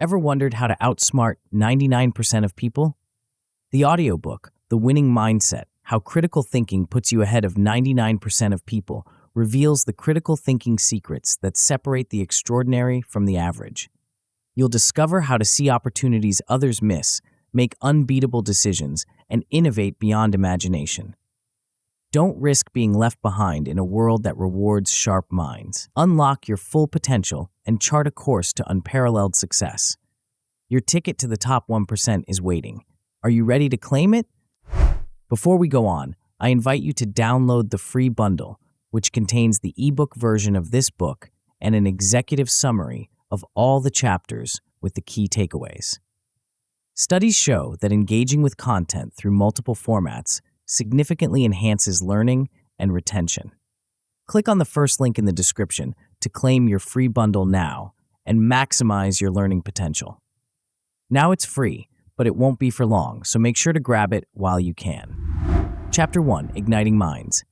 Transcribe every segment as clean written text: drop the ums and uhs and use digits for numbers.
Ever wondered how to outsmart 99% of people? The audiobook, The Winning Mindset, How Critical Thinking Puts You Ahead of 99% of People, reveals the critical thinking secrets that separate the extraordinary from the average. You'll discover how to see opportunities others miss, make unbeatable decisions, and innovate beyond imagination. Don't risk being left behind in a world that rewards sharp minds. Unlock your full potential and chart a course to unparalleled success. Your ticket to the top 1% is waiting. Are you ready to claim it? Before we go on, I invite you to download the free bundle, which contains the ebook version of this book and an executive summary of all the chapters with the key takeaways. Studies show that engaging with content through multiple formats significantly enhances learning and retention. Click on the first link in the description to claim your free bundle now and maximize your learning potential. Now it's free, but it won't be for long, so make sure to grab it while you can. Chapter 1: Igniting Minds.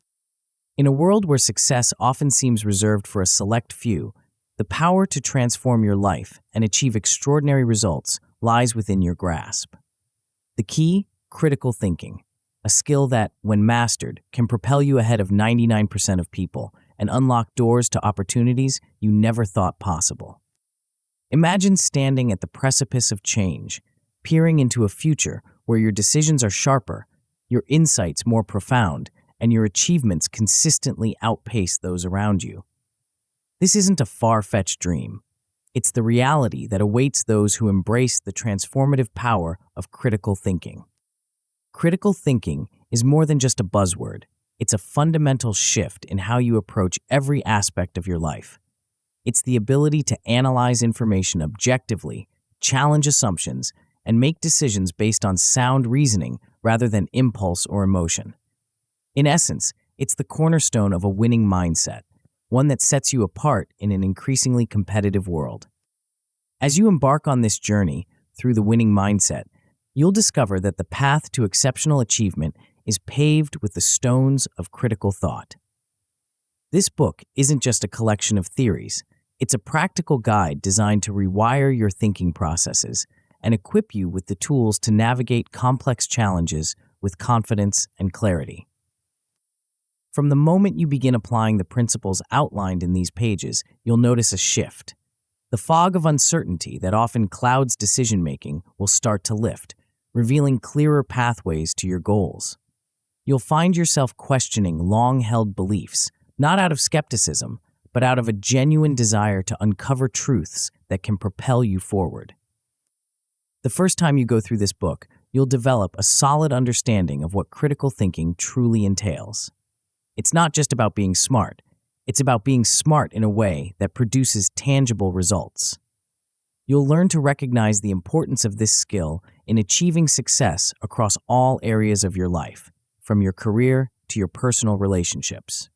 In a world where success often seems reserved for a select few, the power to transform your life and achieve extraordinary results lies within your grasp. The key: critical thinking. A skill that, when mastered, can propel you ahead of 99% of people and unlock doors to opportunities you never thought possible. Imagine standing at the precipice of change, peering into a future where your decisions are sharper, your insights more profound, and your achievements consistently outpace those around you. This isn't a far-fetched dream. It's the reality that awaits those who embrace the transformative power of critical thinking. Critical thinking is more than just a buzzword. It's a fundamental shift in how you approach every aspect of your life. It's the ability to analyze information objectively, challenge assumptions, and make decisions based on sound reasoning rather than impulse or emotion. In essence, it's the cornerstone of a winning mindset, one that sets you apart in an increasingly competitive world. As you embark on this journey through the winning mindset, you'll discover that the path to exceptional achievement is paved with the stones of critical thought. This book isn't just a collection of theories. It's a practical guide designed to rewire your thinking processes and equip you with the tools to navigate complex challenges with confidence and clarity. From the moment you begin applying the principles outlined in these pages, you'll notice a shift. The fog of uncertainty that often clouds decision-making will start to lift, revealing clearer pathways to your goals. You'll find yourself questioning long-held beliefs, not out of skepticism, but out of a genuine desire to uncover truths that can propel you forward. The first time you go through this book, you'll develop a solid understanding of what critical thinking truly entails. It's not just about being smart. It's about being smart in a way that produces tangible results. You'll learn to recognize the importance of this skill in achieving success across all areas of your life, from your career to your personal relationships.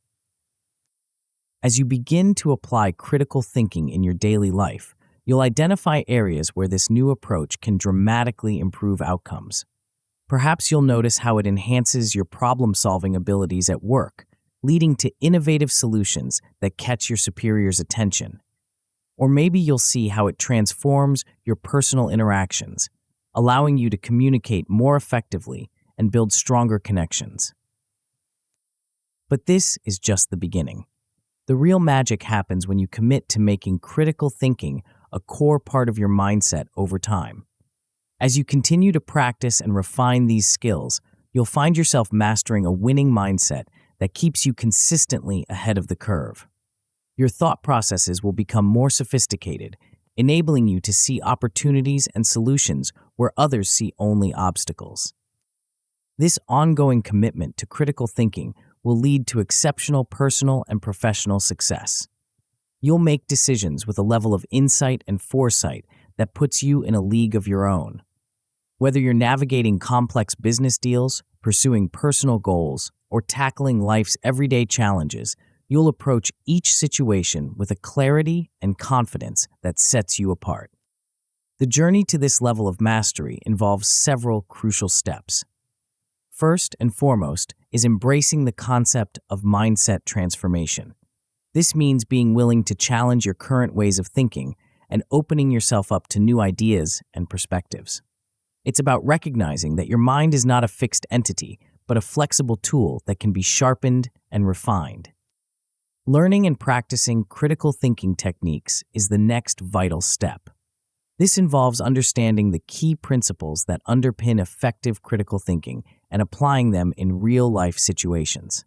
As you begin to apply critical thinking in your daily life, you'll identify areas where this new approach can dramatically improve outcomes. Perhaps you'll notice how it enhances your problem-solving abilities at work, leading to innovative solutions that catch your superior's attention. Or maybe you'll see how it transforms your personal interactions, allowing you to communicate more effectively and build stronger connections. But this is just the beginning. The real magic happens when you commit to making critical thinking a core part of your mindset over time. As you continue to practice and refine these skills, you'll find yourself mastering a winning mindset that keeps you consistently ahead of the curve. Your thought processes will become more sophisticated, enabling you to see opportunities and solutions where others see only obstacles. This ongoing commitment to critical thinking will lead to exceptional personal and professional success. You'll make decisions with a level of insight and foresight that puts you in a league of your own. Whether you're navigating complex business deals, pursuing personal goals, or tackling life's everyday challenges, you'll approach each situation with a clarity and confidence that sets you apart. The journey to this level of mastery involves several crucial steps. First and foremost is embracing the concept of mindset transformation. This means being willing to challenge your current ways of thinking and opening yourself up to new ideas and perspectives. It's about recognizing that your mind is not a fixed entity, but a flexible tool that can be sharpened and refined. Learning and practicing critical thinking techniques is the next vital step. This involves understanding the key principles that underpin effective critical thinking and applying them in real-life situations.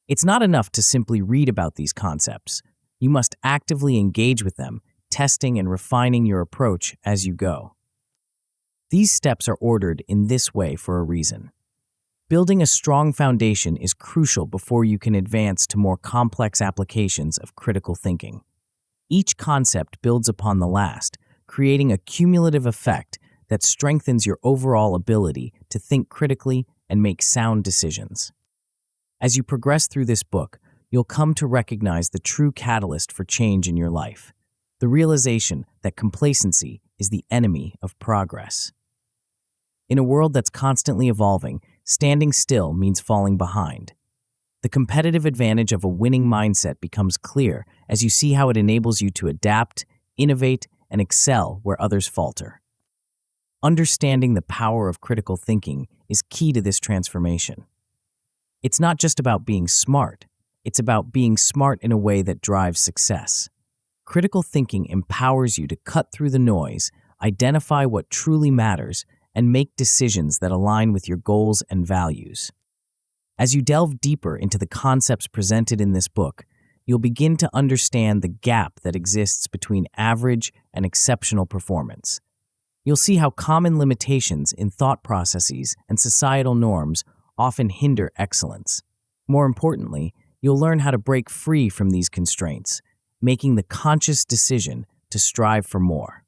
It's not enough to simply read about these concepts. You must actively engage with them, testing and refining your approach as you go. These steps are ordered in this way for a reason. Building a strong foundation is crucial before you can advance to more complex applications of critical thinking. Each concept builds upon the last, creating a cumulative effect that strengthens your overall ability to think critically and make sound decisions. As you progress through this book, you'll come to recognize the true catalyst for change in your life, the realization that complacency is the enemy of progress. In a world that's constantly evolving, standing still means falling behind. The competitive advantage of a winning mindset becomes clear as you see how it enables you to adapt, innovate, and excel where others falter. Understanding the power of critical thinking is key to this transformation. It's not just about being smart, it's about being smart in a way that drives success. Critical thinking empowers you to cut through the noise, identify what truly matters, and make decisions that align with your goals and values. As you delve deeper into the concepts presented in this book, you'll begin to understand the gap that exists between average and exceptional performance. You'll see how common limitations in thought processes and societal norms often hinder excellence. More importantly, you'll learn how to break free from these constraints, making the conscious decision to strive for more.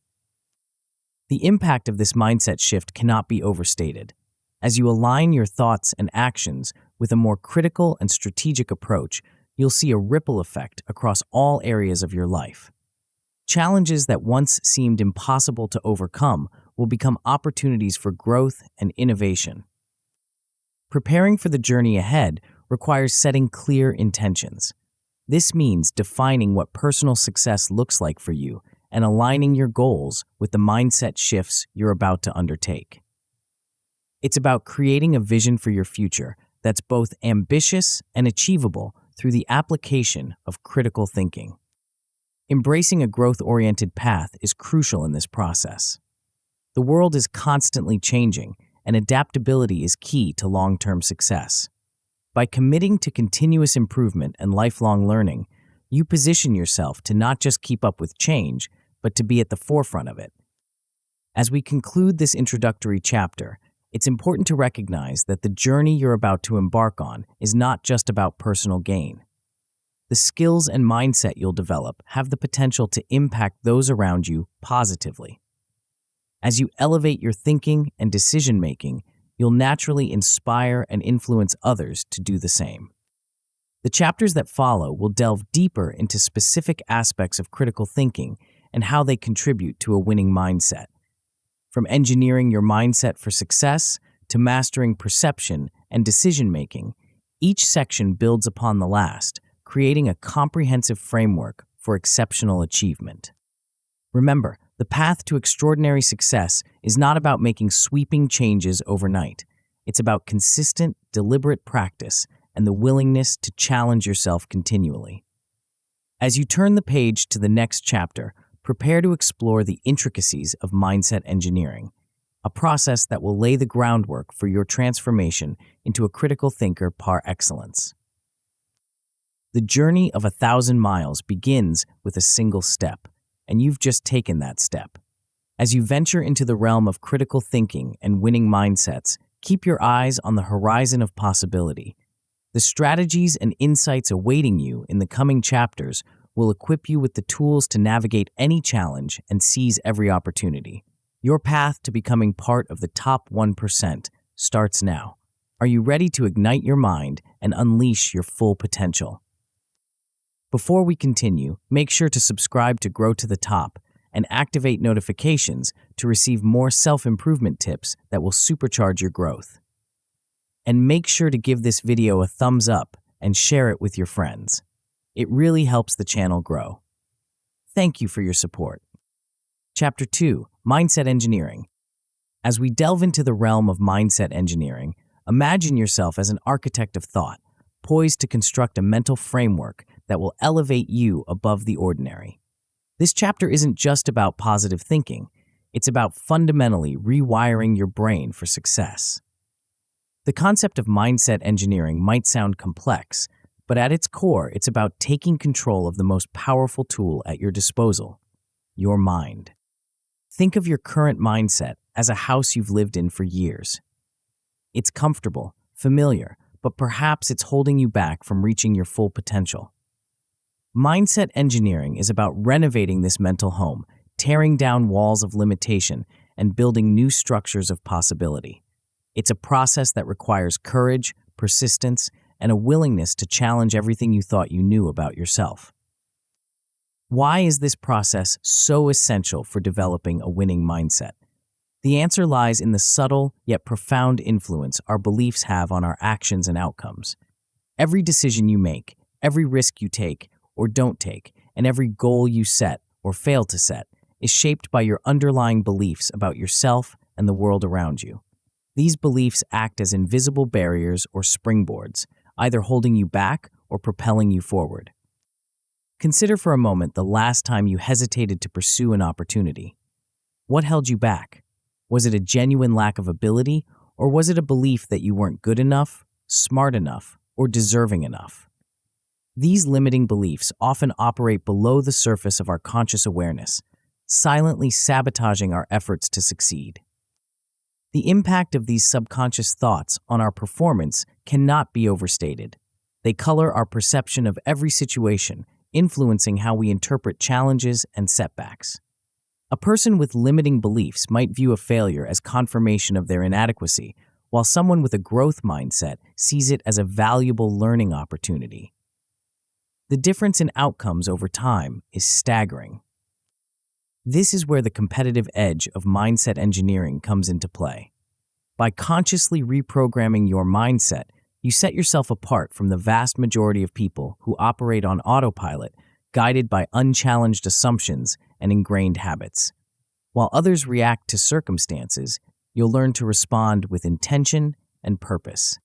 The impact of this mindset shift cannot be overstated. As you align your thoughts and actions with a more critical and strategic approach, you'll see a ripple effect across all areas of your life. Challenges that once seemed impossible to overcome will become opportunities for growth and innovation. Preparing for the journey ahead requires setting clear intentions. This means defining what personal success looks like for you and aligning your goals with the mindset shifts you're about to undertake. It's about creating a vision for your future that's both ambitious and achievable through the application of critical thinking. Embracing a growth-oriented path is crucial in this process. The world is constantly changing, and adaptability is key to long-term success. By committing to continuous improvement and lifelong learning, you position yourself to not just keep up with change, but to be at the forefront of it. As we conclude this introductory chapter, it's important to recognize that the journey you're about to embark on is not just about personal gain. The skills and mindset you'll develop have the potential to impact those around you positively. As you elevate your thinking and decision-making, you'll naturally inspire and influence others to do the same. The chapters that follow will delve deeper into specific aspects of critical thinking and how they contribute to a winning mindset. From engineering your mindset for success to mastering perception and decision-making, each section builds upon the last, creating a comprehensive framework for exceptional achievement. Remember, the path to extraordinary success is not about making sweeping changes overnight. It's about consistent, deliberate practice and the willingness to challenge yourself continually. As you turn the page to the next chapter, prepare to explore the intricacies of mindset engineering, a process that will lay the groundwork for your transformation into a critical thinker par excellence. The journey of 1,000 miles begins with a single step, and you've just taken that step. As you venture into the realm of critical thinking and winning mindsets, keep your eyes on the horizon of possibility. The strategies and insights awaiting you in the coming chapters will equip you with the tools to navigate any challenge and seize every opportunity. Your path to becoming part of the top 1% starts now. Are you ready to ignite your mind and unleash your full potential? Before we continue, make sure to subscribe to Grow to the Top and activate notifications to receive more self-improvement tips that will supercharge your growth. And make sure to give this video a thumbs up and share it with your friends. It really helps the channel grow. Thank you for your support. Chapter 2, Mindset Engineering. As we delve into the realm of mindset engineering, imagine yourself as an architect of thought, poised to construct a mental framework that will elevate you above the ordinary. This chapter isn't just about positive thinking, it's about fundamentally rewiring your brain for success. The concept of mindset engineering might sound complex, but at its core, it's about taking control of the most powerful tool at your disposal, your mind. Think of your current mindset as a house you've lived in for years. It's comfortable, familiar, but perhaps it's holding you back from reaching your full potential. Mindset engineering is about renovating this mental home, tearing down walls of limitation, and building new structures of possibility. It's a process that requires courage, persistence, and a willingness to challenge everything you thought you knew about yourself. Why is this process so essential for developing a winning mindset? The answer lies in the subtle yet profound influence our beliefs have on our actions and outcomes. Every decision you make, every risk you take or don't take, and every goal you set or fail to set is shaped by your underlying beliefs about yourself and the world around you. These beliefs act as invisible barriers or springboards, either holding you back or propelling you forward. Consider for a moment the last time you hesitated to pursue an opportunity. What held you back? Was it a genuine lack of ability, or was it a belief that you weren't good enough, smart enough, or deserving enough? These limiting beliefs often operate below the surface of our conscious awareness, silently sabotaging our efforts to succeed. The impact of these subconscious thoughts on our performance cannot be overstated. They color our perception of every situation, influencing how we interpret challenges and setbacks. A person with limiting beliefs might view a failure as confirmation of their inadequacy, while someone with a growth mindset sees it as a valuable learning opportunity. The difference in outcomes over time is staggering. This is where the competitive edge of mindset engineering comes into play. By consciously reprogramming your mindset, you set yourself apart from the vast majority of people who operate on autopilot, guided by unchallenged assumptions and ingrained habits. While others react to circumstances, you'll learn to respond with intention and purpose.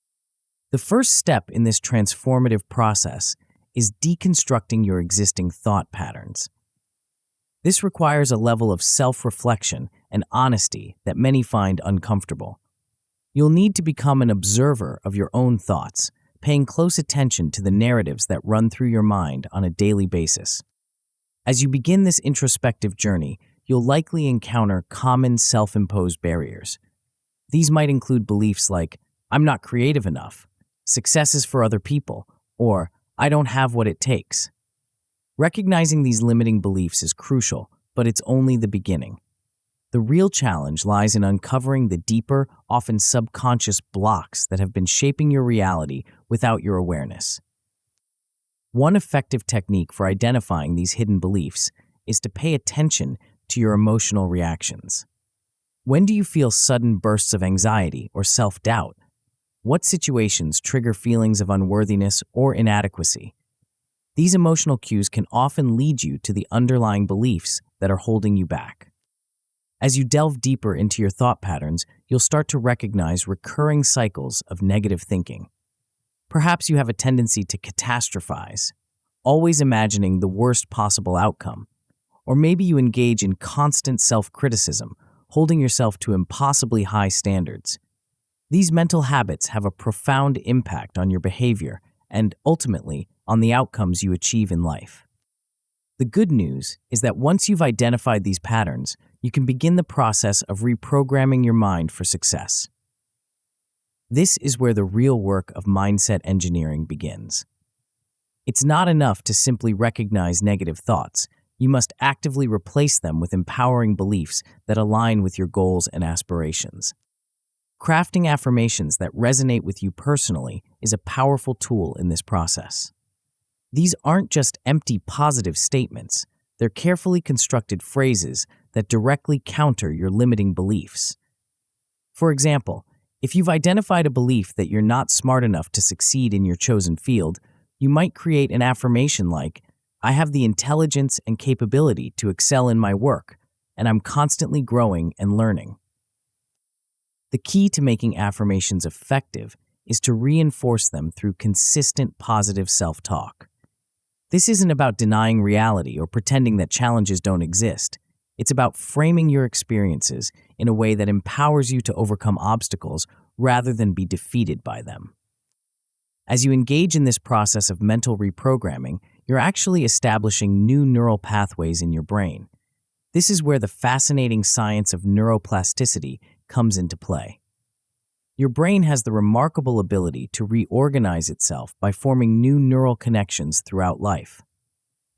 The first step in this transformative process is deconstructing your existing thought patterns. This requires a level of self-reflection and honesty that many find uncomfortable. You'll need to become an observer of your own thoughts, paying close attention to the narratives that run through your mind on a daily basis. As you begin this introspective journey, you'll likely encounter common self-imposed barriers. These might include beliefs like, "I'm not creative enough," "success is for other people," or "I don't have what it takes." Recognizing these limiting beliefs is crucial, but it's only the beginning. The real challenge lies in uncovering the deeper, often subconscious blocks that have been shaping your reality without your awareness. One effective technique for identifying these hidden beliefs is to pay attention to your emotional reactions. When do you feel sudden bursts of anxiety or self-doubt? What situations trigger feelings of unworthiness or inadequacy? These emotional cues can often lead you to the underlying beliefs that are holding you back. As you delve deeper into your thought patterns, you'll start to recognize recurring cycles of negative thinking. Perhaps you have a tendency to catastrophize, always imagining the worst possible outcome. Or maybe you engage in constant self-criticism, holding yourself to impossibly high standards. These mental habits have a profound impact on your behavior and, ultimately, on the outcomes you achieve in life. The good news is that once you've identified these patterns, you can begin the process of reprogramming your mind for success. This is where the real work of mindset engineering begins. It's not enough to simply recognize negative thoughts. You must actively replace them with empowering beliefs that align with your goals and aspirations. Crafting affirmations that resonate with you personally is a powerful tool in this process. These aren't just empty positive statements. They're carefully constructed phrases that directly counter your limiting beliefs. For example, if you've identified a belief that you're not smart enough to succeed in your chosen field, you might create an affirmation like, "I have the intelligence and capability to excel in my work, and I'm constantly growing and learning. The key to making affirmations effective is to reinforce them through consistent positive self-talk. This isn't about denying reality or pretending that challenges don't exist. It's about framing your experiences in a way that empowers you to overcome obstacles rather than be defeated by them. As you engage in this process of mental reprogramming, you're actually establishing new neural pathways in your brain. This is where the fascinating science of neuroplasticity comes into play. Your brain has the remarkable ability to reorganize itself by forming new neural connections throughout life.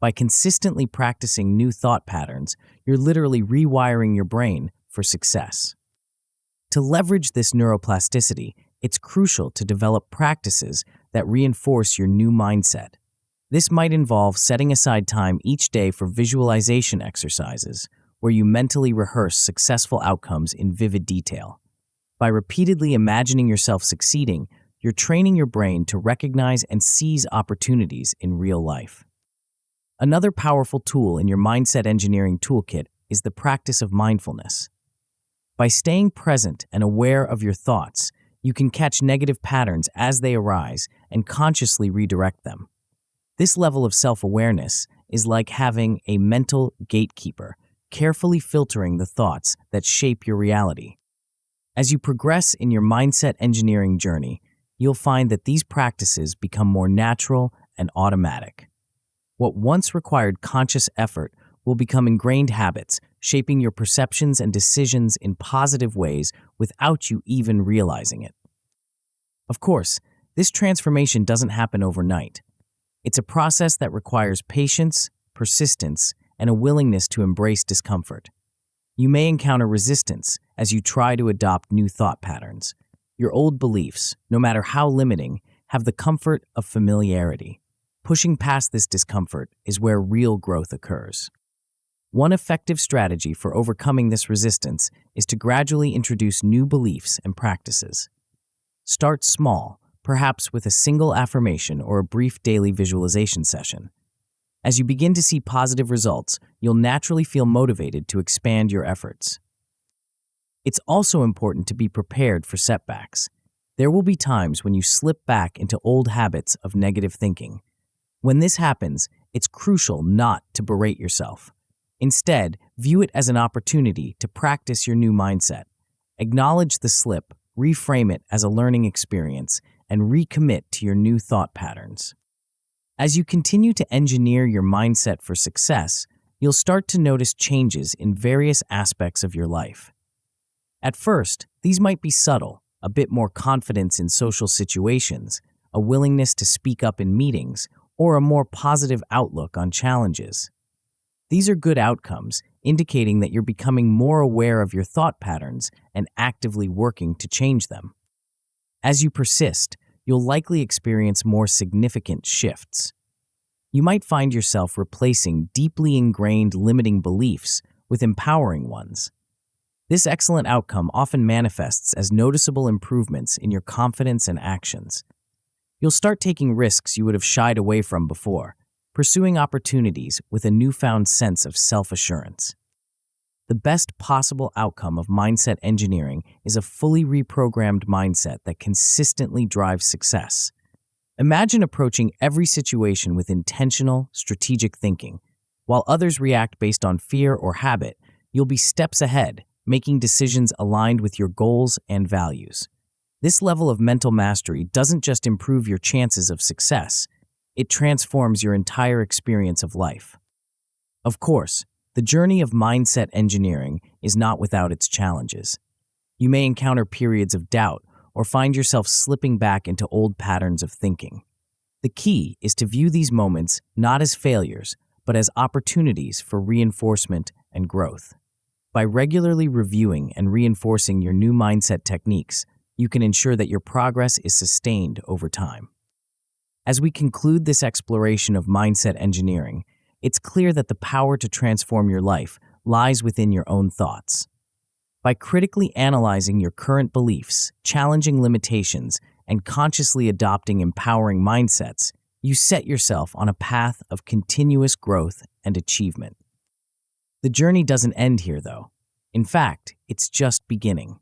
By consistently practicing new thought patterns, you're literally rewiring your brain for success. To leverage this neuroplasticity, it's crucial to develop practices that reinforce your new mindset. This might involve setting aside time each day for visualization exercises, where you mentally rehearse successful outcomes in vivid detail. By repeatedly imagining yourself succeeding, you're training your brain to recognize and seize opportunities in real life. Another powerful tool in your mindset engineering toolkit is the practice of mindfulness. By staying present and aware of your thoughts, you can catch negative patterns as they arise and consciously redirect them. This level of self-awareness is like having a mental gatekeeper, carefully filtering the thoughts that shape your reality. As you progress in your mindset engineering journey, you'll find that these practices become more natural and automatic. What once required conscious effort will become ingrained habits, shaping your perceptions and decisions in positive ways without you even realizing it. Of course, this transformation doesn't happen overnight. It's a process that requires patience, persistence, and a willingness to embrace discomfort. You may encounter resistance as you try to adopt new thought patterns. Your old beliefs, no matter how limiting, have the comfort of familiarity. Pushing past this discomfort is where real growth occurs. One effective strategy for overcoming this resistance is to gradually introduce new beliefs and practices. Start small, perhaps with a single affirmation or a brief daily visualization session. As you begin to see positive results, you'll naturally feel motivated to expand your efforts. It's also important to be prepared for setbacks. There will be times when you slip back into old habits of negative thinking. When this happens, it's crucial not to berate yourself. Instead, view it as an opportunity to practice your new mindset. Acknowledge the slip, reframe it as a learning experience, and recommit to your new thought patterns. As you continue to engineer your mindset for success, you'll start to notice changes in various aspects of your life. At first, these might be subtle, a bit more confidence in social situations, a willingness to speak up in meetings, or a more positive outlook on challenges. These are good outcomes, indicating that you're becoming more aware of your thought patterns and actively working to change them. As you persist, you'll likely experience more significant shifts. You might find yourself replacing deeply ingrained limiting beliefs with empowering ones. This excellent outcome often manifests as noticeable improvements in your confidence and actions. You'll start taking risks you would have shied away from before, pursuing opportunities with a newfound sense of self-assurance. The best possible outcome of mindset engineering is a fully reprogrammed mindset that consistently drives success. Imagine approaching every situation with intentional, strategic thinking. While others react based on fear or habit, you'll be steps ahead, making decisions aligned with your goals and values. This level of mental mastery doesn't just improve your chances of success, it transforms your entire experience of life. Of course, the journey of mindset engineering is not without its challenges. You may encounter periods of doubt or find yourself slipping back into old patterns of thinking. The key is to view these moments not as failures, but as opportunities for reinforcement and growth. By regularly reviewing and reinforcing your new mindset techniques, you can ensure that your progress is sustained over time. As we conclude this exploration of mindset engineering, it's clear that the power to transform your life lies within your own thoughts. By critically analyzing your current beliefs, challenging limitations, and consciously adopting empowering mindsets, you set yourself on a path of continuous growth and achievement. The journey doesn't end here, though. In fact, it's just beginning.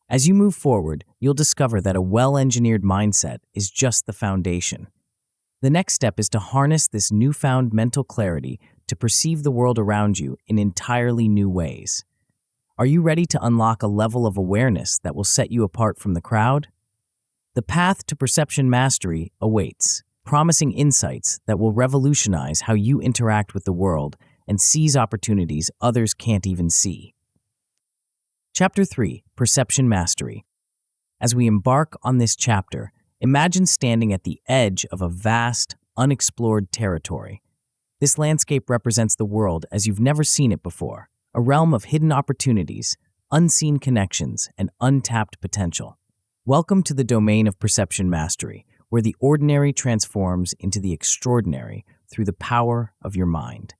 As you move forward, you'll discover that a well-engineered mindset is just the foundation. The next step is to harness this newfound mental clarity to perceive the world around you in entirely new ways. Are you ready to unlock a level of awareness that will set you apart from the crowd? The path to perception mastery awaits, promising insights that will revolutionize how you interact with the world and seize opportunities others can't even see. Chapter 3: Perception Mastery. As we embark on this chapter, imagine standing at the edge of a vast, unexplored territory. This landscape represents the world as you've never seen it before, a realm of hidden opportunities, unseen connections, and untapped potential. Welcome to the domain of perception mastery, where the ordinary transforms into the extraordinary through the power of your mind.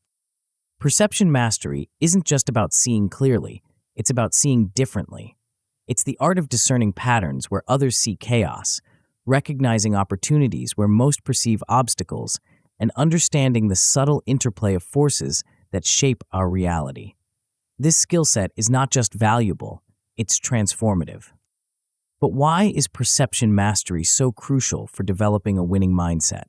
Perception mastery isn't just about seeing clearly, it's about seeing differently. It's the art of discerning patterns where others see chaos, recognizing opportunities where most perceive obstacles, and understanding the subtle interplay of forces that shape our reality. This skill set is not just valuable, it's transformative. But why is perception mastery so crucial for developing a winning mindset?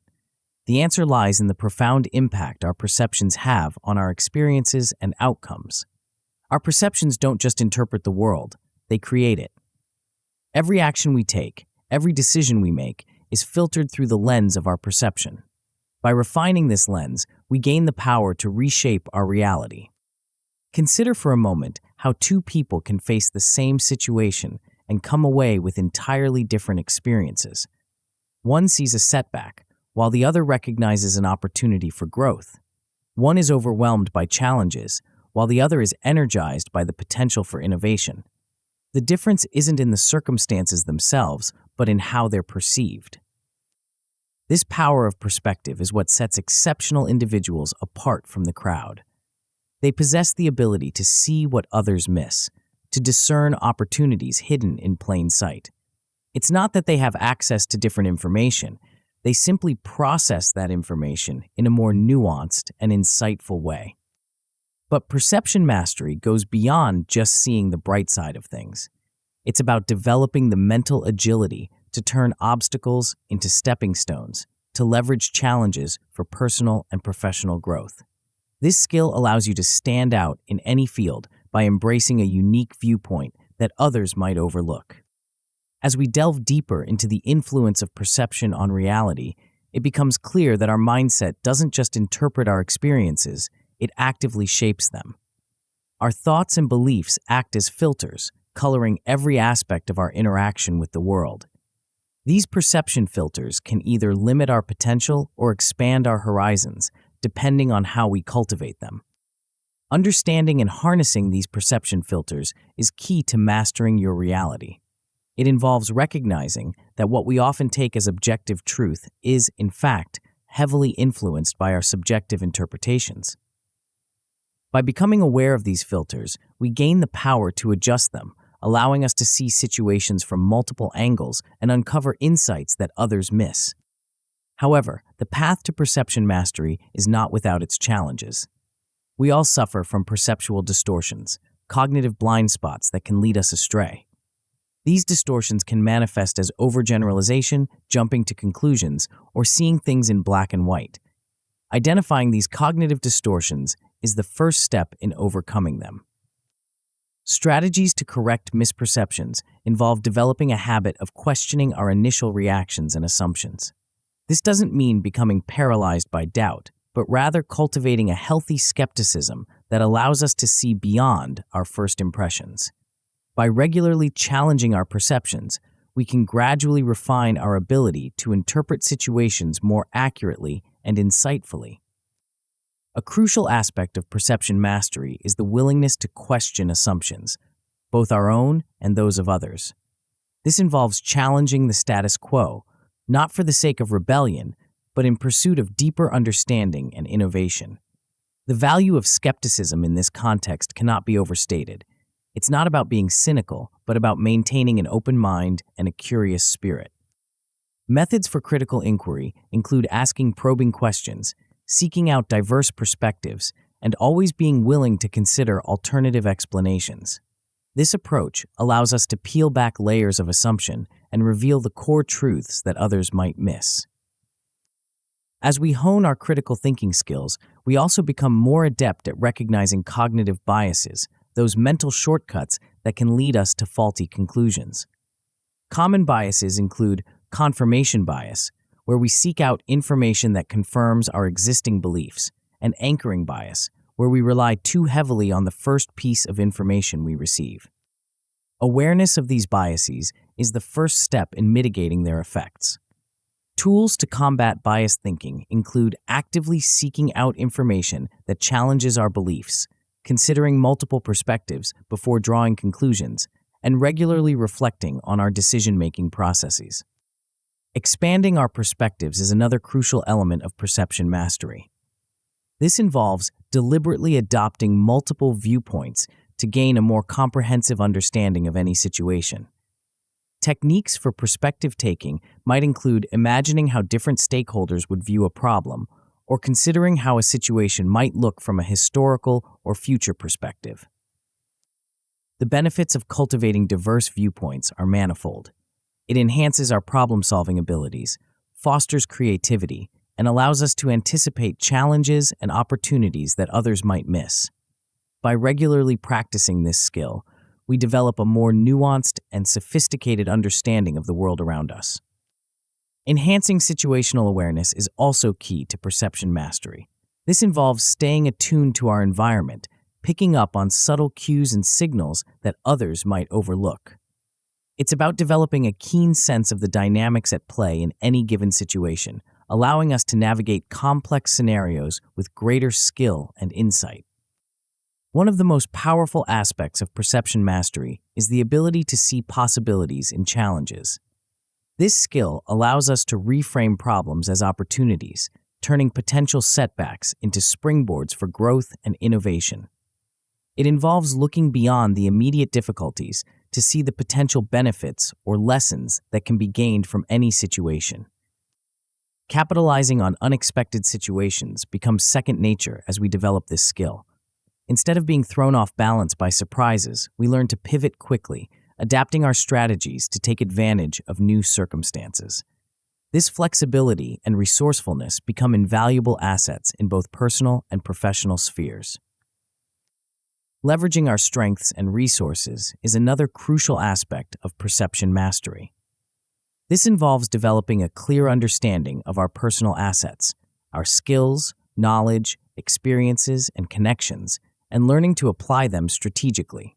The answer lies in the profound impact our perceptions have on our experiences and outcomes. Our perceptions don't just interpret the world, they create it. Every action we take, every decision we make, is filtered through the lens of our perception. By refining this lens, we gain the power to reshape our reality. Consider for a moment how two people can face the same situation and come away with entirely different experiences. One sees a setback, while the other recognizes an opportunity for growth. One is overwhelmed by challenges, while the other is energized by the potential for innovation. The difference isn't in the circumstances themselves, but in how they're perceived. This power of perspective is what sets exceptional individuals apart from the crowd. They possess the ability to see what others miss, to discern opportunities hidden in plain sight. It's not that they have access to different information, they simply process that information in a more nuanced and insightful way. But perception mastery goes beyond just seeing the bright side of things. It's about developing the mental agility to turn obstacles into stepping stones, to leverage challenges for personal and professional growth. This skill allows you to stand out in any field by embracing a unique viewpoint that others might overlook. As we delve deeper into the influence of perception on reality, it becomes clear that our mindset doesn't just interpret our experiences, it actively shapes them. Our thoughts and beliefs act as filters, coloring every aspect of our interaction with the world. These perception filters can either limit our potential or expand our horizons, depending on how we cultivate them. Understanding and harnessing these perception filters is key to mastering your reality. It involves recognizing that what we often take as objective truth is, in fact, heavily influenced by our subjective interpretations. By becoming aware of these filters, we gain the power to adjust them, allowing us to see situations from multiple angles and uncover insights that others miss. However, the path to perception mastery is not without its challenges. We all suffer from perceptual distortions, cognitive blind spots that can lead us astray. These distortions can manifest as overgeneralization, jumping to conclusions, or seeing things in black and white. Identifying these cognitive distortions is the first step in overcoming them. Strategies to correct misperceptions involve developing a habit of questioning our initial reactions and assumptions. This doesn't mean becoming paralyzed by doubt, but rather cultivating a healthy skepticism that allows us to see beyond our first impressions. By regularly challenging our perceptions, we can gradually refine our ability to interpret situations more accurately and insightfully. A crucial aspect of perception mastery is the willingness to question assumptions, both our own and those of others. This involves challenging the status quo, not for the sake of rebellion, but in pursuit of deeper understanding and innovation. The value of skepticism in this context cannot be overstated. It's not about being cynical, but about maintaining an open mind and a curious spirit. Methods for critical inquiry include asking probing questions, seeking out diverse perspectives, and always being willing to consider alternative explanations. This approach allows us to peel back layers of assumption and reveal the core truths that others might miss. As we hone our critical thinking skills, we also become more adept at recognizing cognitive biases, those mental shortcuts that can lead us to faulty conclusions. Common biases include confirmation bias, where we seek out information that confirms our existing beliefs, and anchoring bias, where we rely too heavily on the first piece of information we receive. Awareness of these biases is the first step in mitigating their effects. Tools to combat biased thinking include actively seeking out information that challenges our beliefs, considering multiple perspectives before drawing conclusions, and regularly reflecting on our decision-making processes. Expanding our perspectives is another crucial element of perception mastery. This involves deliberately adopting multiple viewpoints to gain a more comprehensive understanding of any situation. Techniques for perspective taking might include imagining how different stakeholders would view a problem, or considering how a situation might look from a historical or future perspective. The benefits of cultivating diverse viewpoints are manifold. It enhances our problem-solving abilities, fosters creativity, and allows us to anticipate challenges and opportunities that others might miss. By regularly practicing this skill, we develop a more nuanced and sophisticated understanding of the world around us. Enhancing situational awareness is also key to perception mastery. This involves staying attuned to our environment, picking up on subtle cues and signals that others might overlook. It's about developing a keen sense of the dynamics at play in any given situation, allowing us to navigate complex scenarios with greater skill and insight. One of the most powerful aspects of perception mastery is the ability to see possibilities in challenges. This skill allows us to reframe problems as opportunities, turning potential setbacks into springboards for growth and innovation. It involves looking beyond the immediate difficulties to see the potential benefits or lessons that can be gained from any situation. Capitalizing on unexpected situations becomes second nature as we develop this skill. Instead of being thrown off balance by surprises, we learn to pivot quickly, adapting our strategies to take advantage of new circumstances. This flexibility and resourcefulness become invaluable assets in both personal and professional spheres. Leveraging our strengths and resources is another crucial aspect of perception mastery. This involves developing a clear understanding of our personal assets, our skills, knowledge, experiences, and connections, and learning to apply them strategically.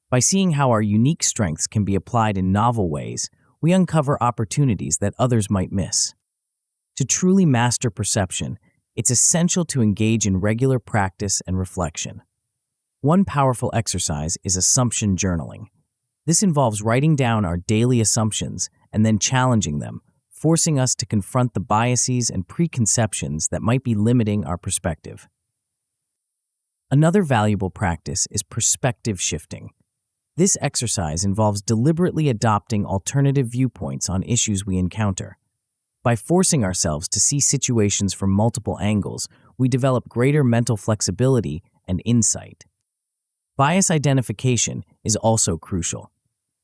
By seeing how our unique strengths can be applied in novel ways, we uncover opportunities that others might miss. To truly master perception, it's essential to engage in regular practice and reflection. One powerful exercise is assumption journaling. This involves writing down our daily assumptions and then challenging them, forcing us to confront the biases and preconceptions that might be limiting our perspective. Another valuable practice is perspective shifting. This exercise involves deliberately adopting alternative viewpoints on issues we encounter. By forcing ourselves to see situations from multiple angles, we develop greater mental flexibility and insight. Bias identification is also crucial.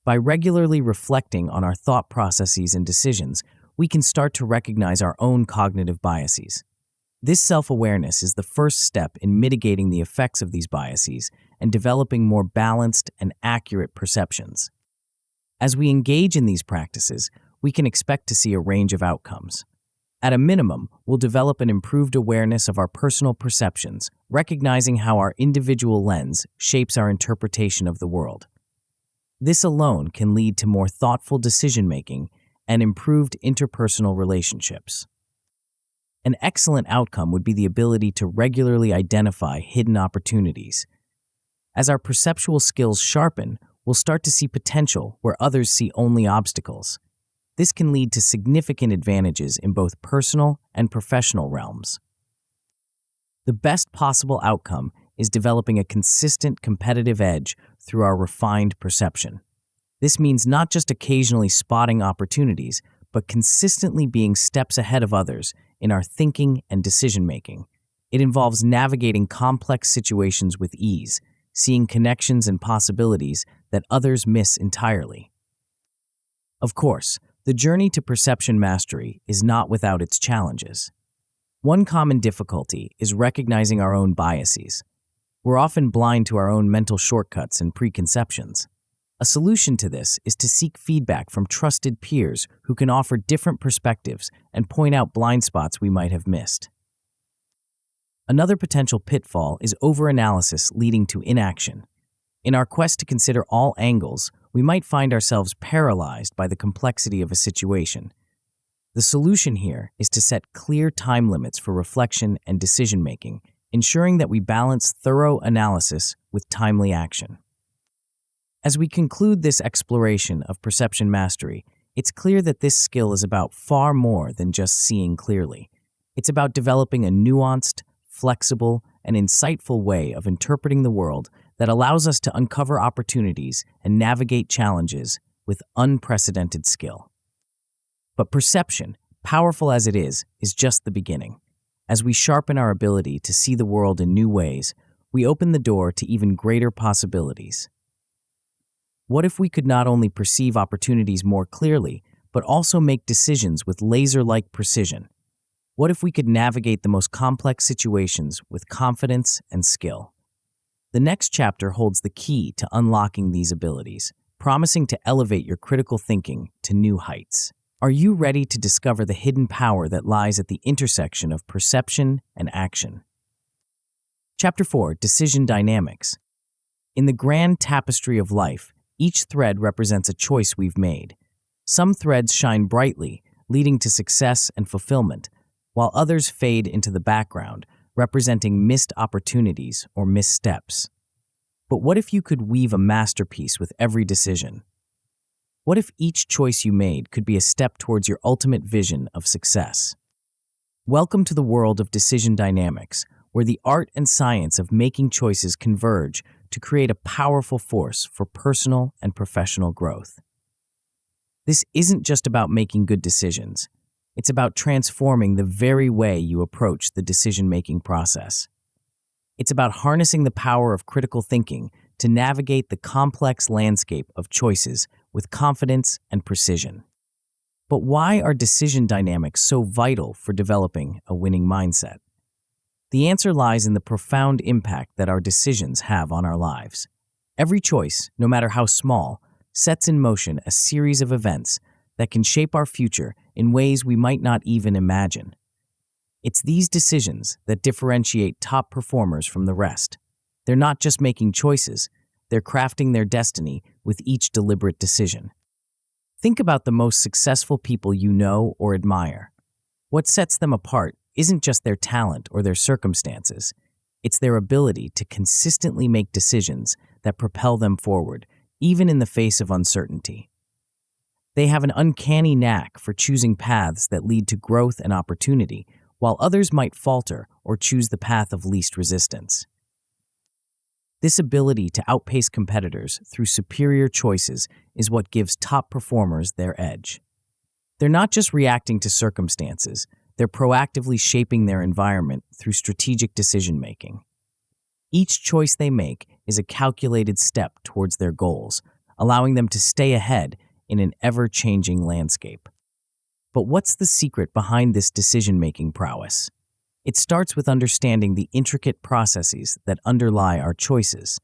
By regularly reflecting on our thought processes and decisions, we can start to recognize our own cognitive biases. This self-awareness is the first step in mitigating the effects of these biases and developing more balanced and accurate perceptions. As we engage in these practices, we can expect to see a range of outcomes. At a minimum, we'll develop an improved awareness of our personal perceptions, recognizing how our individual lens shapes our interpretation of the world. This alone can lead to more thoughtful decision-making and improved interpersonal relationships. An excellent outcome would be the ability to regularly identify hidden opportunities. As our perceptual skills sharpen, we'll start to see potential where others see only obstacles. This can lead to significant advantages in both personal and professional realms. The best possible outcome is developing a consistent competitive edge through our refined perception. This means not just occasionally spotting opportunities, but consistently being steps ahead of others in our thinking and decision-making. It involves navigating complex situations with ease, seeing connections and possibilities that others miss entirely. Of course, the journey to perception mastery is not without its challenges. One common difficulty is recognizing our own biases. We're often blind to our own mental shortcuts and preconceptions. A solution to this is to seek feedback from trusted peers who can offer different perspectives and point out blind spots we might have missed. Another potential pitfall is overanalysis leading to inaction. In our quest to consider all angles, we might find ourselves paralyzed by the complexity of a situation. The solution here is to set clear time limits for reflection and decision-making, ensuring that we balance thorough analysis with timely action. As we conclude this exploration of perception mastery, it's clear that this skill is about far more than just seeing clearly. It's about developing a nuanced, flexible, and insightful way of interpreting the world that allows us to uncover opportunities and navigate challenges with unprecedented skill. But perception, powerful as it is just the beginning. As we sharpen our ability to see the world in new ways, we open the door to even greater possibilities. What if we could not only perceive opportunities more clearly, but also make decisions with laser-like precision? What if we could navigate the most complex situations with confidence and skill? The next chapter holds the key to unlocking these abilities, promising to elevate your critical thinking to new heights. Are you ready to discover the hidden power that lies at the intersection of perception and action? Chapter 4: Decision Dynamics. In the grand tapestry of life, each thread represents a choice we've made. Some threads shine brightly, leading to success and fulfillment, while others fade into the background, representing missed opportunities or missteps. But what if you could weave a masterpiece with every decision? What if each choice you made could be a step towards your ultimate vision of success? Welcome to the world of decision dynamics, where the art and science of making choices converge to create a powerful force for personal and professional growth. This isn't just about making good decisions. It's about transforming the very way you approach the decision-making process. It's about harnessing the power of critical thinking to navigate the complex landscape of choices with confidence and precision. But why are decision dynamics so vital for developing a winning mindset? The answer lies in the profound impact that our decisions have on our lives. Every choice, no matter how small, sets in motion a series of events that can shape our future in ways we might not even imagine. It's these decisions that differentiate top performers from the rest. They're not just making choices, they're crafting their destiny with each deliberate decision. Think about the most successful people you know or admire. What sets them apart isn't just their talent or their circumstances. It's their ability to consistently make decisions that propel them forward, even in the face of uncertainty. They have an uncanny knack for choosing paths that lead to growth and opportunity, while others might falter or choose the path of least resistance. This ability to outpace competitors through superior choices is what gives top performers their edge. They're not just reacting to circumstances, they're proactively shaping their environment through strategic decision-making. Each choice they make is a calculated step towards their goals, allowing them to stay ahead in an ever-changing landscape. But what's the secret behind this decision-making prowess? It starts with understanding the intricate processes that underlie our choices.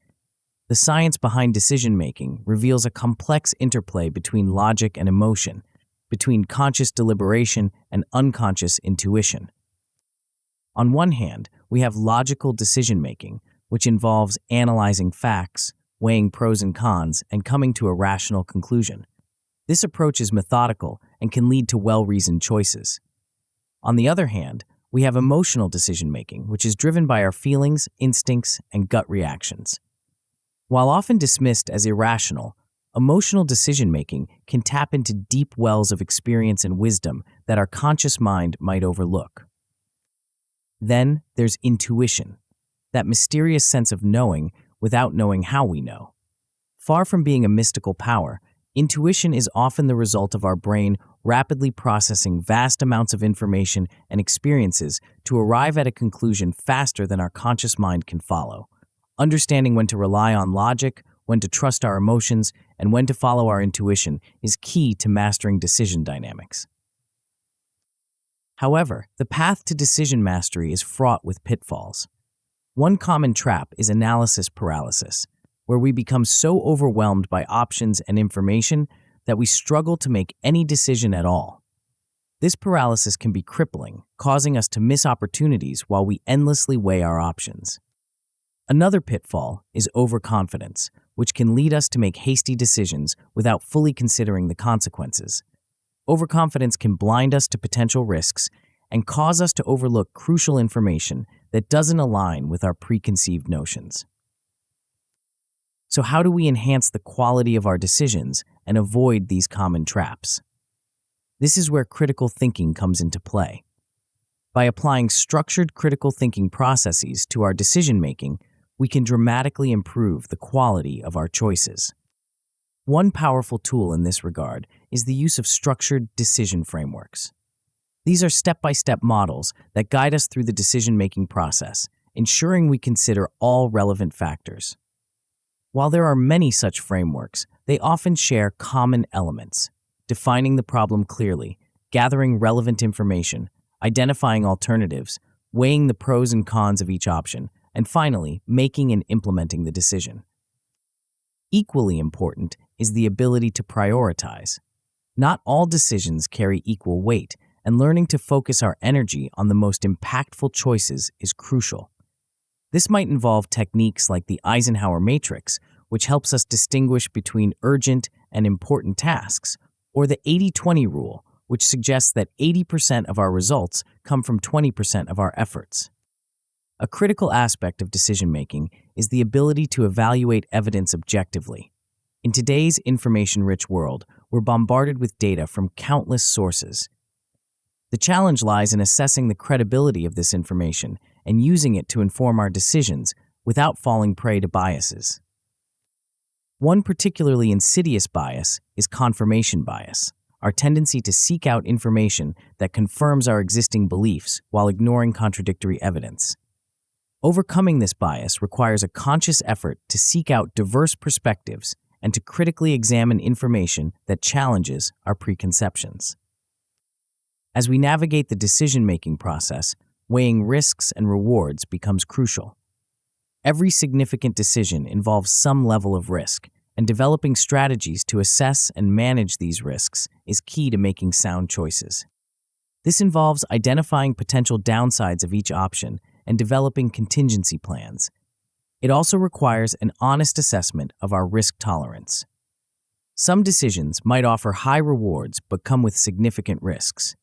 The science behind decision-making reveals a complex interplay between logic and emotion, between conscious deliberation and unconscious intuition. On one hand, we have logical decision-making, which involves analyzing facts, weighing pros and cons, and coming to a rational conclusion. This approach is methodical and can lead to well-reasoned choices. On the other hand, we have emotional decision-making, which is driven by our feelings, instincts, and gut reactions. While often dismissed as irrational, emotional decision-making can tap into deep wells of experience and wisdom that our conscious mind might overlook. Then there's intuition, that mysterious sense of knowing without knowing how we know. Far from being a mystical power, Intuition is often the result of our brain rapidly processing vast amounts of information and experiences to arrive at a conclusion faster than our conscious mind can follow. Understanding when to rely on logic, when to trust our emotions, and when to follow our intuition is key to mastering decision dynamics. However, the path to decision mastery is fraught with pitfalls. One common trap is analysis paralysis, where we become so overwhelmed by options and information that we struggle to make any decision at all. This paralysis can be crippling, causing us to miss opportunities while we endlessly weigh our options. Another pitfall is overconfidence, which can lead us to make hasty decisions without fully considering the consequences. Overconfidence can blind us to potential risks and cause us to overlook crucial information that doesn't align with our preconceived notions. So how do we enhance the quality of our decisions and avoid these common traps? This is where critical thinking comes into play. By applying structured critical thinking processes to our decision-making, we can dramatically improve the quality of our choices. One powerful tool in this regard is the use of structured decision frameworks. These are step-by-step models that guide us through the decision-making process, ensuring we consider all relevant factors. While there are many such frameworks, they often share common elements: defining the problem clearly, gathering relevant information, identifying alternatives, weighing the pros and cons of each option, and finally, making and implementing the decision. Equally important is the ability to prioritize. Not all decisions carry equal weight, and learning to focus our energy on the most impactful choices is crucial. This might involve techniques like the Eisenhower matrix, which helps us distinguish between urgent and important tasks, or the 80-20 rule, which suggests that 80% of our results come from 20% of our efforts. A critical aspect of decision-making is the ability to evaluate evidence objectively. In today's information-rich world, we're bombarded with data from countless sources. The challenge lies in assessing the credibility of this information and using it to inform our decisions without falling prey to biases. One particularly insidious bias is confirmation bias, our tendency to seek out information that confirms our existing beliefs while ignoring contradictory evidence. Overcoming this bias requires a conscious effort to seek out diverse perspectives and to critically examine information that challenges our preconceptions. As we navigate the decision-making process, weighing risks and rewards becomes crucial. Every significant decision involves some level of risk, and developing strategies to assess and manage these risks is key to making sound choices. This involves identifying potential downsides of each option and developing contingency plans. It also requires an honest assessment of our risk tolerance. Some decisions might offer high rewards but come with significant risks.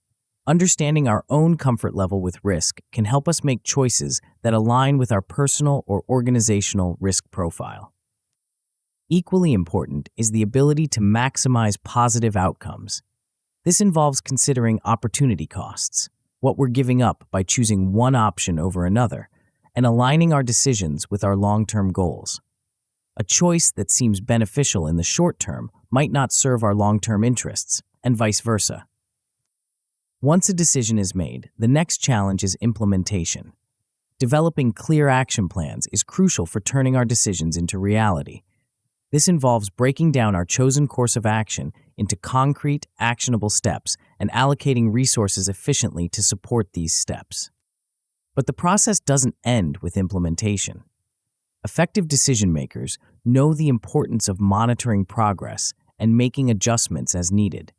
Understanding our own comfort level with risk can help us make choices that align with our personal or organizational risk profile. Equally important is the ability to maximize positive outcomes. This involves considering opportunity costs, what we're giving up by choosing one option over another, and aligning our decisions with our long-term goals. A choice that seems beneficial in the short term might not serve our long-term interests, and vice versa. Once a decision is made, the next challenge is implementation. Developing clear action plans is crucial for turning our decisions into reality. This involves breaking down our chosen course of action into concrete, actionable steps and allocating resources efficiently to support these steps. But the process doesn't end with implementation. Effective decision-makers know the importance of monitoring progress and making adjustments as needed.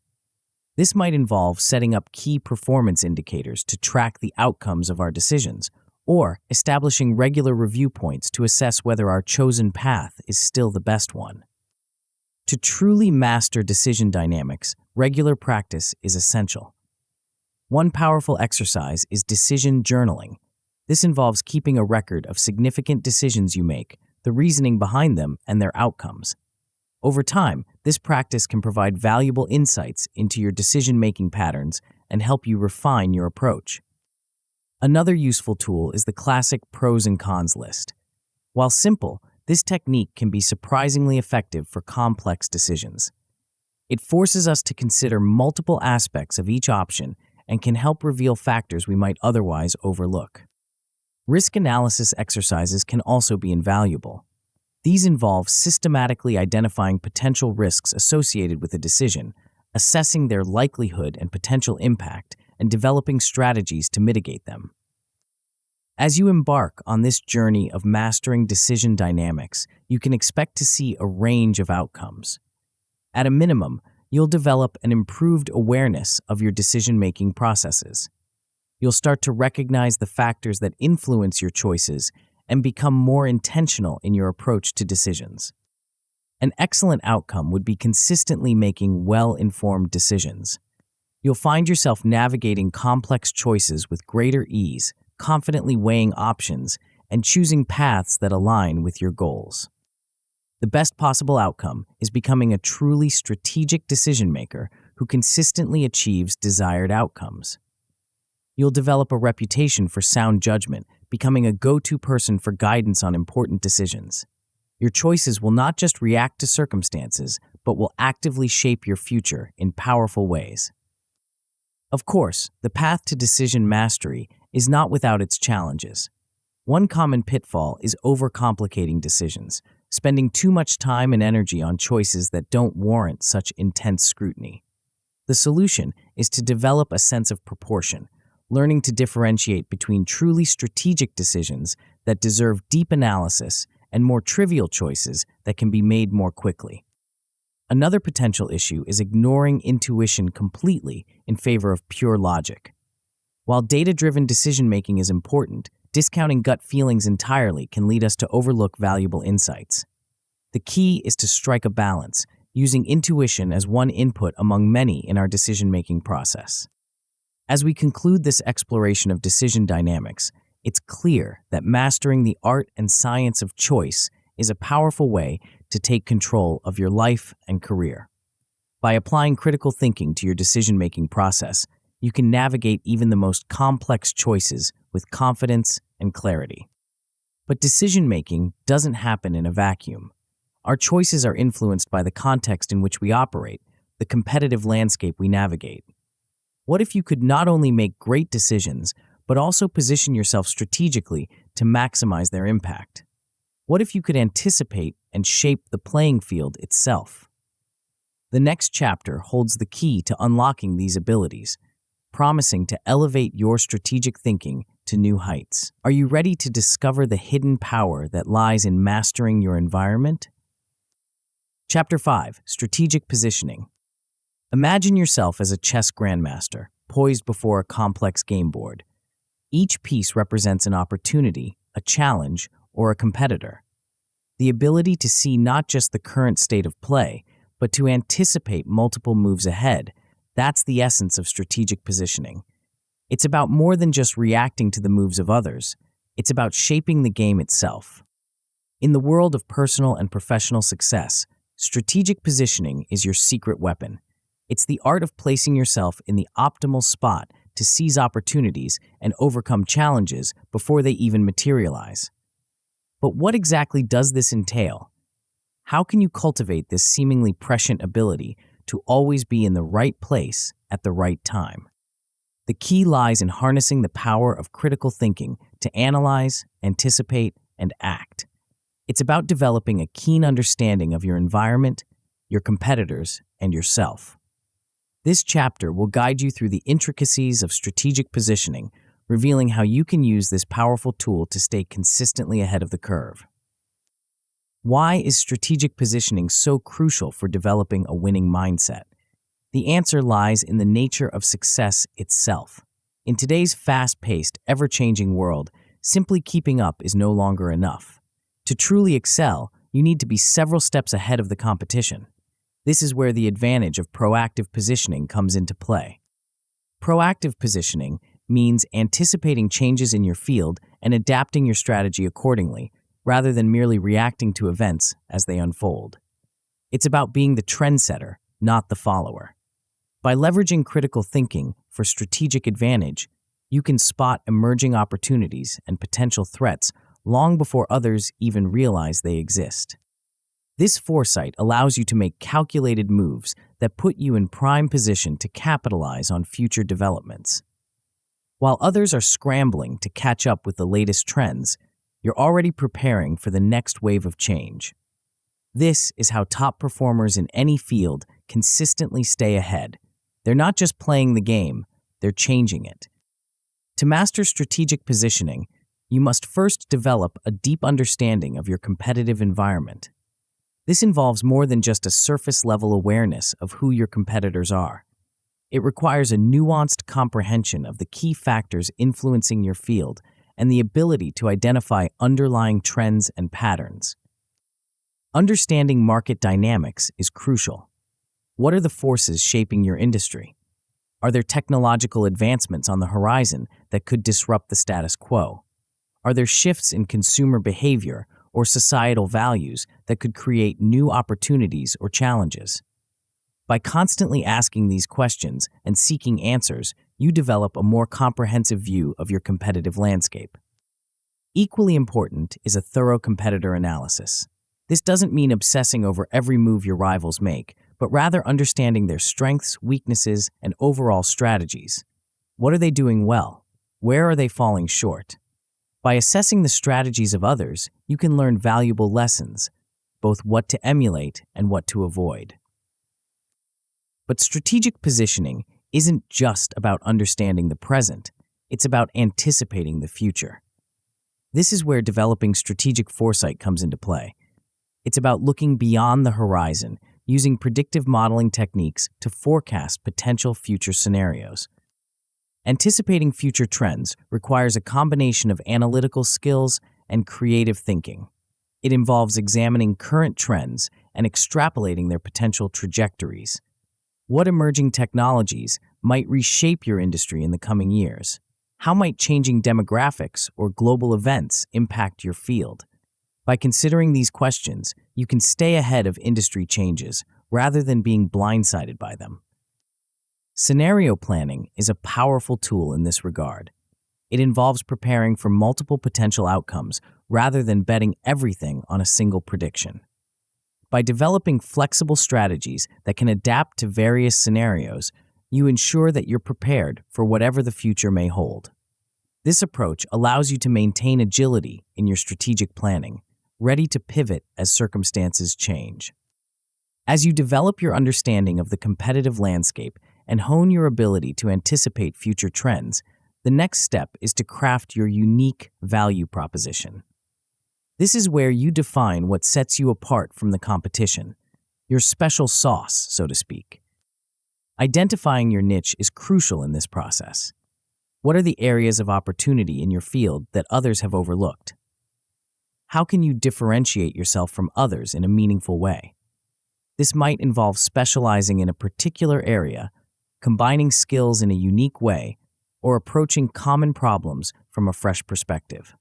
This might involve setting up key performance indicators to track the outcomes of our decisions, or establishing regular review points to assess whether our chosen path is still the best one. To truly master decision dynamics, regular practice is essential. One powerful exercise is decision journaling. This involves keeping a record of significant decisions you make, the reasoning behind them, and their outcomes. Over time, this practice can provide valuable insights into your decision-making patterns and help you refine your approach. Another useful tool is the classic pros and cons list. While simple, this technique can be surprisingly effective for complex decisions. It forces us to consider multiple aspects of each option and can help reveal factors we might otherwise overlook. Risk analysis exercises can also be invaluable. These involve systematically identifying potential risks associated with a decision, assessing their likelihood and potential impact, and developing strategies to mitigate them. As you embark on this journey of mastering decision dynamics, you can expect to see a range of outcomes. At a minimum, you'll develop an improved awareness of your decision-making processes. You'll start to recognize the factors that influence your choices and become more intentional in your approach to decisions. An excellent outcome would be consistently making well-informed decisions. You'll find yourself navigating complex choices with greater ease, confidently weighing options, and choosing paths that align with your goals. The best possible outcome is becoming a truly strategic decision-maker who consistently achieves desired outcomes. You'll develop a reputation for sound judgment, becoming a go-to person for guidance on important decisions. Your choices will not just react to circumstances, but will actively shape your future in powerful ways. Of course, the path to decision mastery is not without its challenges. One common pitfall is overcomplicating decisions, spending too much time and energy on choices that don't warrant such intense scrutiny. The solution is to develop a sense of proportion, learning to differentiate between truly strategic decisions that deserve deep analysis and more trivial choices that can be made more quickly. Another potential issue is ignoring intuition completely in favor of pure logic. While data-driven decision-making is important, discounting gut feelings entirely can lead us to overlook valuable insights. The key is to strike a balance, using intuition as one input among many in our decision-making process. As we conclude this exploration of decision dynamics, it's clear that mastering the art and science of choice is a powerful way to take control of your life and career. By applying critical thinking to your decision-making process, you can navigate even the most complex choices with confidence and clarity. But decision-making doesn't happen in a vacuum. Our choices are influenced by the context in which we operate, the competitive landscape we navigate. What if you could not only make great decisions, but also position yourself strategically to maximize their impact? What if you could anticipate and shape the playing field itself? The next chapter holds the key to unlocking these abilities, promising to elevate your strategic thinking to new heights. Are you ready to discover the hidden power that lies in mastering your environment? Chapter 5: Strategic Positioning. Imagine yourself as a chess grandmaster, poised before a complex game board. Each piece represents an opportunity, a challenge, or a competitor. The ability to see not just the current state of play, but to anticipate multiple moves ahead, that's the essence of strategic positioning. It's about more than just reacting to the moves of others. It's about shaping the game itself. In the world of personal and professional success, strategic positioning is your secret weapon. It's the art of placing yourself in the optimal spot to seize opportunities and overcome challenges before they even materialize. But what exactly does this entail? How can you cultivate this seemingly prescient ability to always be in the right place at the right time? The key lies in harnessing the power of critical thinking to analyze, anticipate, and act. It's about developing a keen understanding of your environment, your competitors, and yourself. This chapter will guide you through the intricacies of strategic positioning, revealing how you can use this powerful tool to stay consistently ahead of the curve. Why is strategic positioning so crucial for developing a winning mindset? The answer lies in the nature of success itself. In today's fast-paced, ever-changing world, simply keeping up is no longer enough. To truly excel, you need to be several steps ahead of the competition. This is where the advantage of proactive positioning comes into play. Proactive positioning means anticipating changes in your field and adapting your strategy accordingly, rather than merely reacting to events as they unfold. It's about being the trendsetter, not the follower. By leveraging critical thinking for strategic advantage, you can spot emerging opportunities and potential threats long before others even realize they exist. This foresight allows you to make calculated moves that put you in prime position to capitalize on future developments. While others are scrambling to catch up with the latest trends, you're already preparing for the next wave of change. This is how top performers in any field consistently stay ahead. They're not just playing the game, they're changing it. To master strategic positioning, you must first develop a deep understanding of your competitive environment. This involves more than just a surface-level awareness of who your competitors are. It requires a nuanced comprehension of the key factors influencing your field and the ability to identify underlying trends and patterns. Understanding market dynamics is crucial. What are the forces shaping your industry? Are there technological advancements on the horizon that could disrupt the status quo? Are there shifts in consumer behavior or societal values that could create new opportunities or challenges? By constantly asking these questions and seeking answers, you develop a more comprehensive view of your competitive landscape. Equally important is a thorough competitor analysis. This doesn't mean obsessing over every move your rivals make, but rather understanding their strengths, weaknesses, and overall strategies. What are they doing well? Where are they falling short? By assessing the strategies of others, you can learn valuable lessons, both what to emulate and what to avoid. But strategic positioning isn't just about understanding the present, it's about anticipating the future. This is where developing strategic foresight comes into play. It's about looking beyond the horizon, using predictive modeling techniques to forecast potential future scenarios. Anticipating future trends requires a combination of analytical skills and creative thinking. It involves examining current trends and extrapolating their potential trajectories. What emerging technologies might reshape your industry in the coming years? How might changing demographics or global events impact your field? By considering these questions, you can stay ahead of industry changes rather than being blindsided by them. Scenario planning is a powerful tool in this regard. It involves preparing for multiple potential outcomes rather than betting everything on a single prediction. By developing flexible strategies that can adapt to various scenarios, you ensure that you're prepared for whatever the future may hold. This approach allows you to maintain agility in your strategic planning, ready to pivot as circumstances change. As you develop your understanding of the competitive landscape and hone your ability to anticipate future trends, the next step is to craft your unique value proposition. This is where you define what sets you apart from the competition, your special sauce, so to speak. Identifying your niche is crucial in this process. What are the areas of opportunity in your field that others have overlooked? How can you differentiate yourself from others in a meaningful way? This might involve specializing in a particular area, combining skills in a unique way, or approaching common problems from a fresh perspective.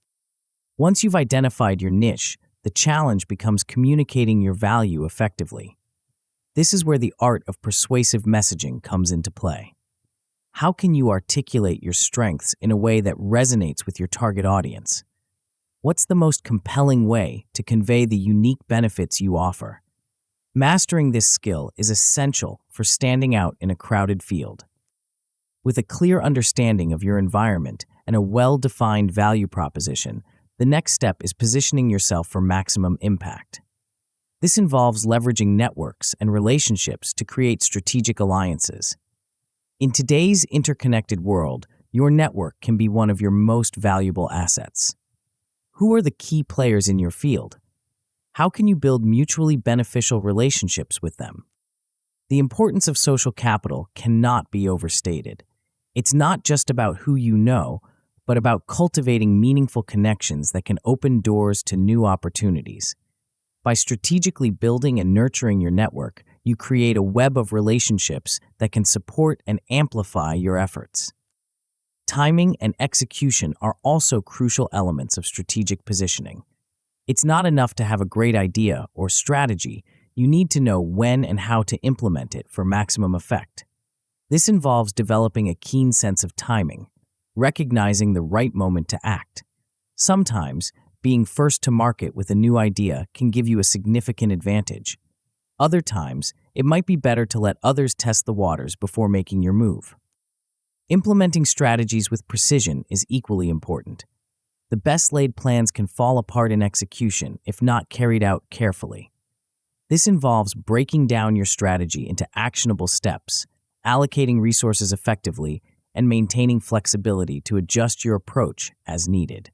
Once you've identified your niche, the challenge becomes communicating your value effectively. This is where the art of persuasive messaging comes into play. How can you articulate your strengths in a way that resonates with your target audience? What's the most compelling way to convey the unique benefits you offer? Mastering this skill is essential for standing out in a crowded field. With a clear understanding of your environment and a well-defined value proposition, the next step is positioning yourself for maximum impact. This involves leveraging networks and relationships to create strategic alliances. In today's interconnected world, your network can be one of your most valuable assets. Who are the key players in your field? How can you build mutually beneficial relationships with them? The importance of social capital cannot be overstated. It's not just about who you know, but about cultivating meaningful connections that can open doors to new opportunities. By strategically building and nurturing your network, you create a web of relationships that can support and amplify your efforts. Timing and execution are also crucial elements of strategic positioning. It's not enough to have a great idea or strategy, you need to know when and how to implement it for maximum effect. This involves developing a keen sense of timing, recognizing the right moment to act. Sometimes, being first to market with a new idea can give you a significant advantage. Other times, it might be better to let others test the waters before making your move. Implementing strategies with precision is equally important. The best laid plans can fall apart in execution if not carried out carefully. This involves breaking down your strategy into actionable steps, allocating resources effectively, and maintaining flexibility to adjust your approach as needed.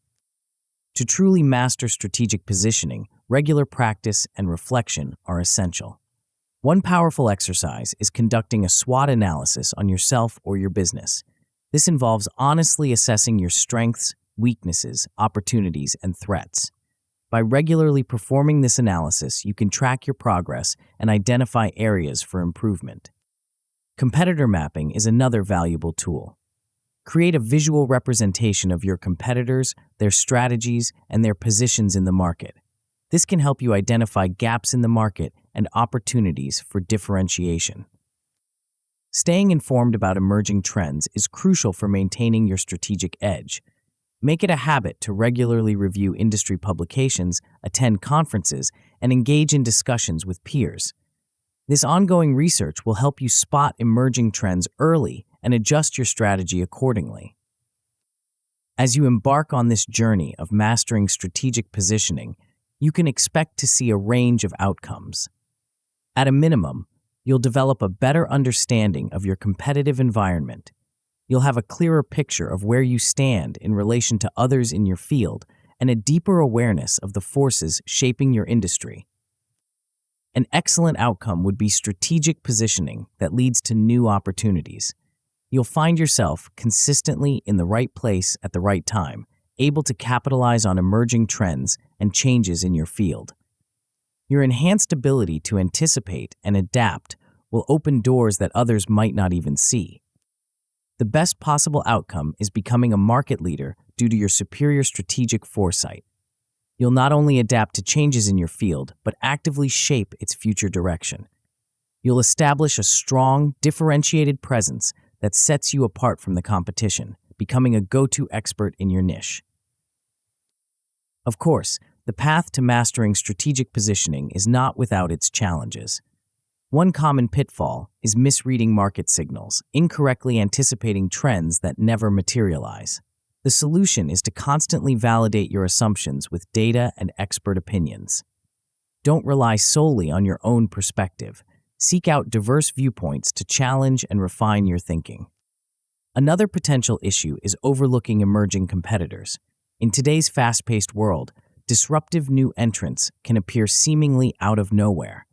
To truly master strategic positioning, regular practice and reflection are essential. One powerful exercise is conducting a SWOT analysis on yourself or your business. This involves honestly assessing your strengths, weaknesses, opportunities, and threats. By regularly performing this analysis, you can track your progress and identify areas for improvement. Competitor mapping is another valuable tool. Create a visual representation of your competitors, their strategies, and their positions in the market. This can help you identify gaps in the market and opportunities for differentiation. Staying informed about emerging trends is crucial for maintaining your strategic edge. Make it a habit to regularly review industry publications, attend conferences, and engage in discussions with peers. This ongoing research will help you spot emerging trends early and adjust your strategy accordingly. As you embark on this journey of mastering strategic positioning, you can expect to see a range of outcomes. At a minimum, you'll develop a better understanding of your competitive environment. You'll have a clearer picture of where you stand in relation to others in your field and a deeper awareness of the forces shaping your industry. An excellent outcome would be strategic positioning that leads to new opportunities. You'll find yourself consistently in the right place at the right time, able to capitalize on emerging trends and changes in your field. Your enhanced ability to anticipate and adapt will open doors that others might not even see. The best possible outcome is becoming a market leader due to your superior strategic foresight. You'll not only adapt to changes in your field, but actively shape its future direction. You'll establish a strong, differentiated presence that sets you apart from the competition, becoming a go-to expert in your niche. Of course, the path to mastering strategic positioning is not without its challenges. One common pitfall is misreading market signals, incorrectly anticipating trends that never materialize. The solution is to constantly validate your assumptions with data and expert opinions. Don't rely solely on your own perspective. Seek out diverse viewpoints to challenge and refine your thinking. Another potential issue is overlooking emerging competitors. In today's fast-paced world, disruptive new entrants can appear seemingly out of nowhere.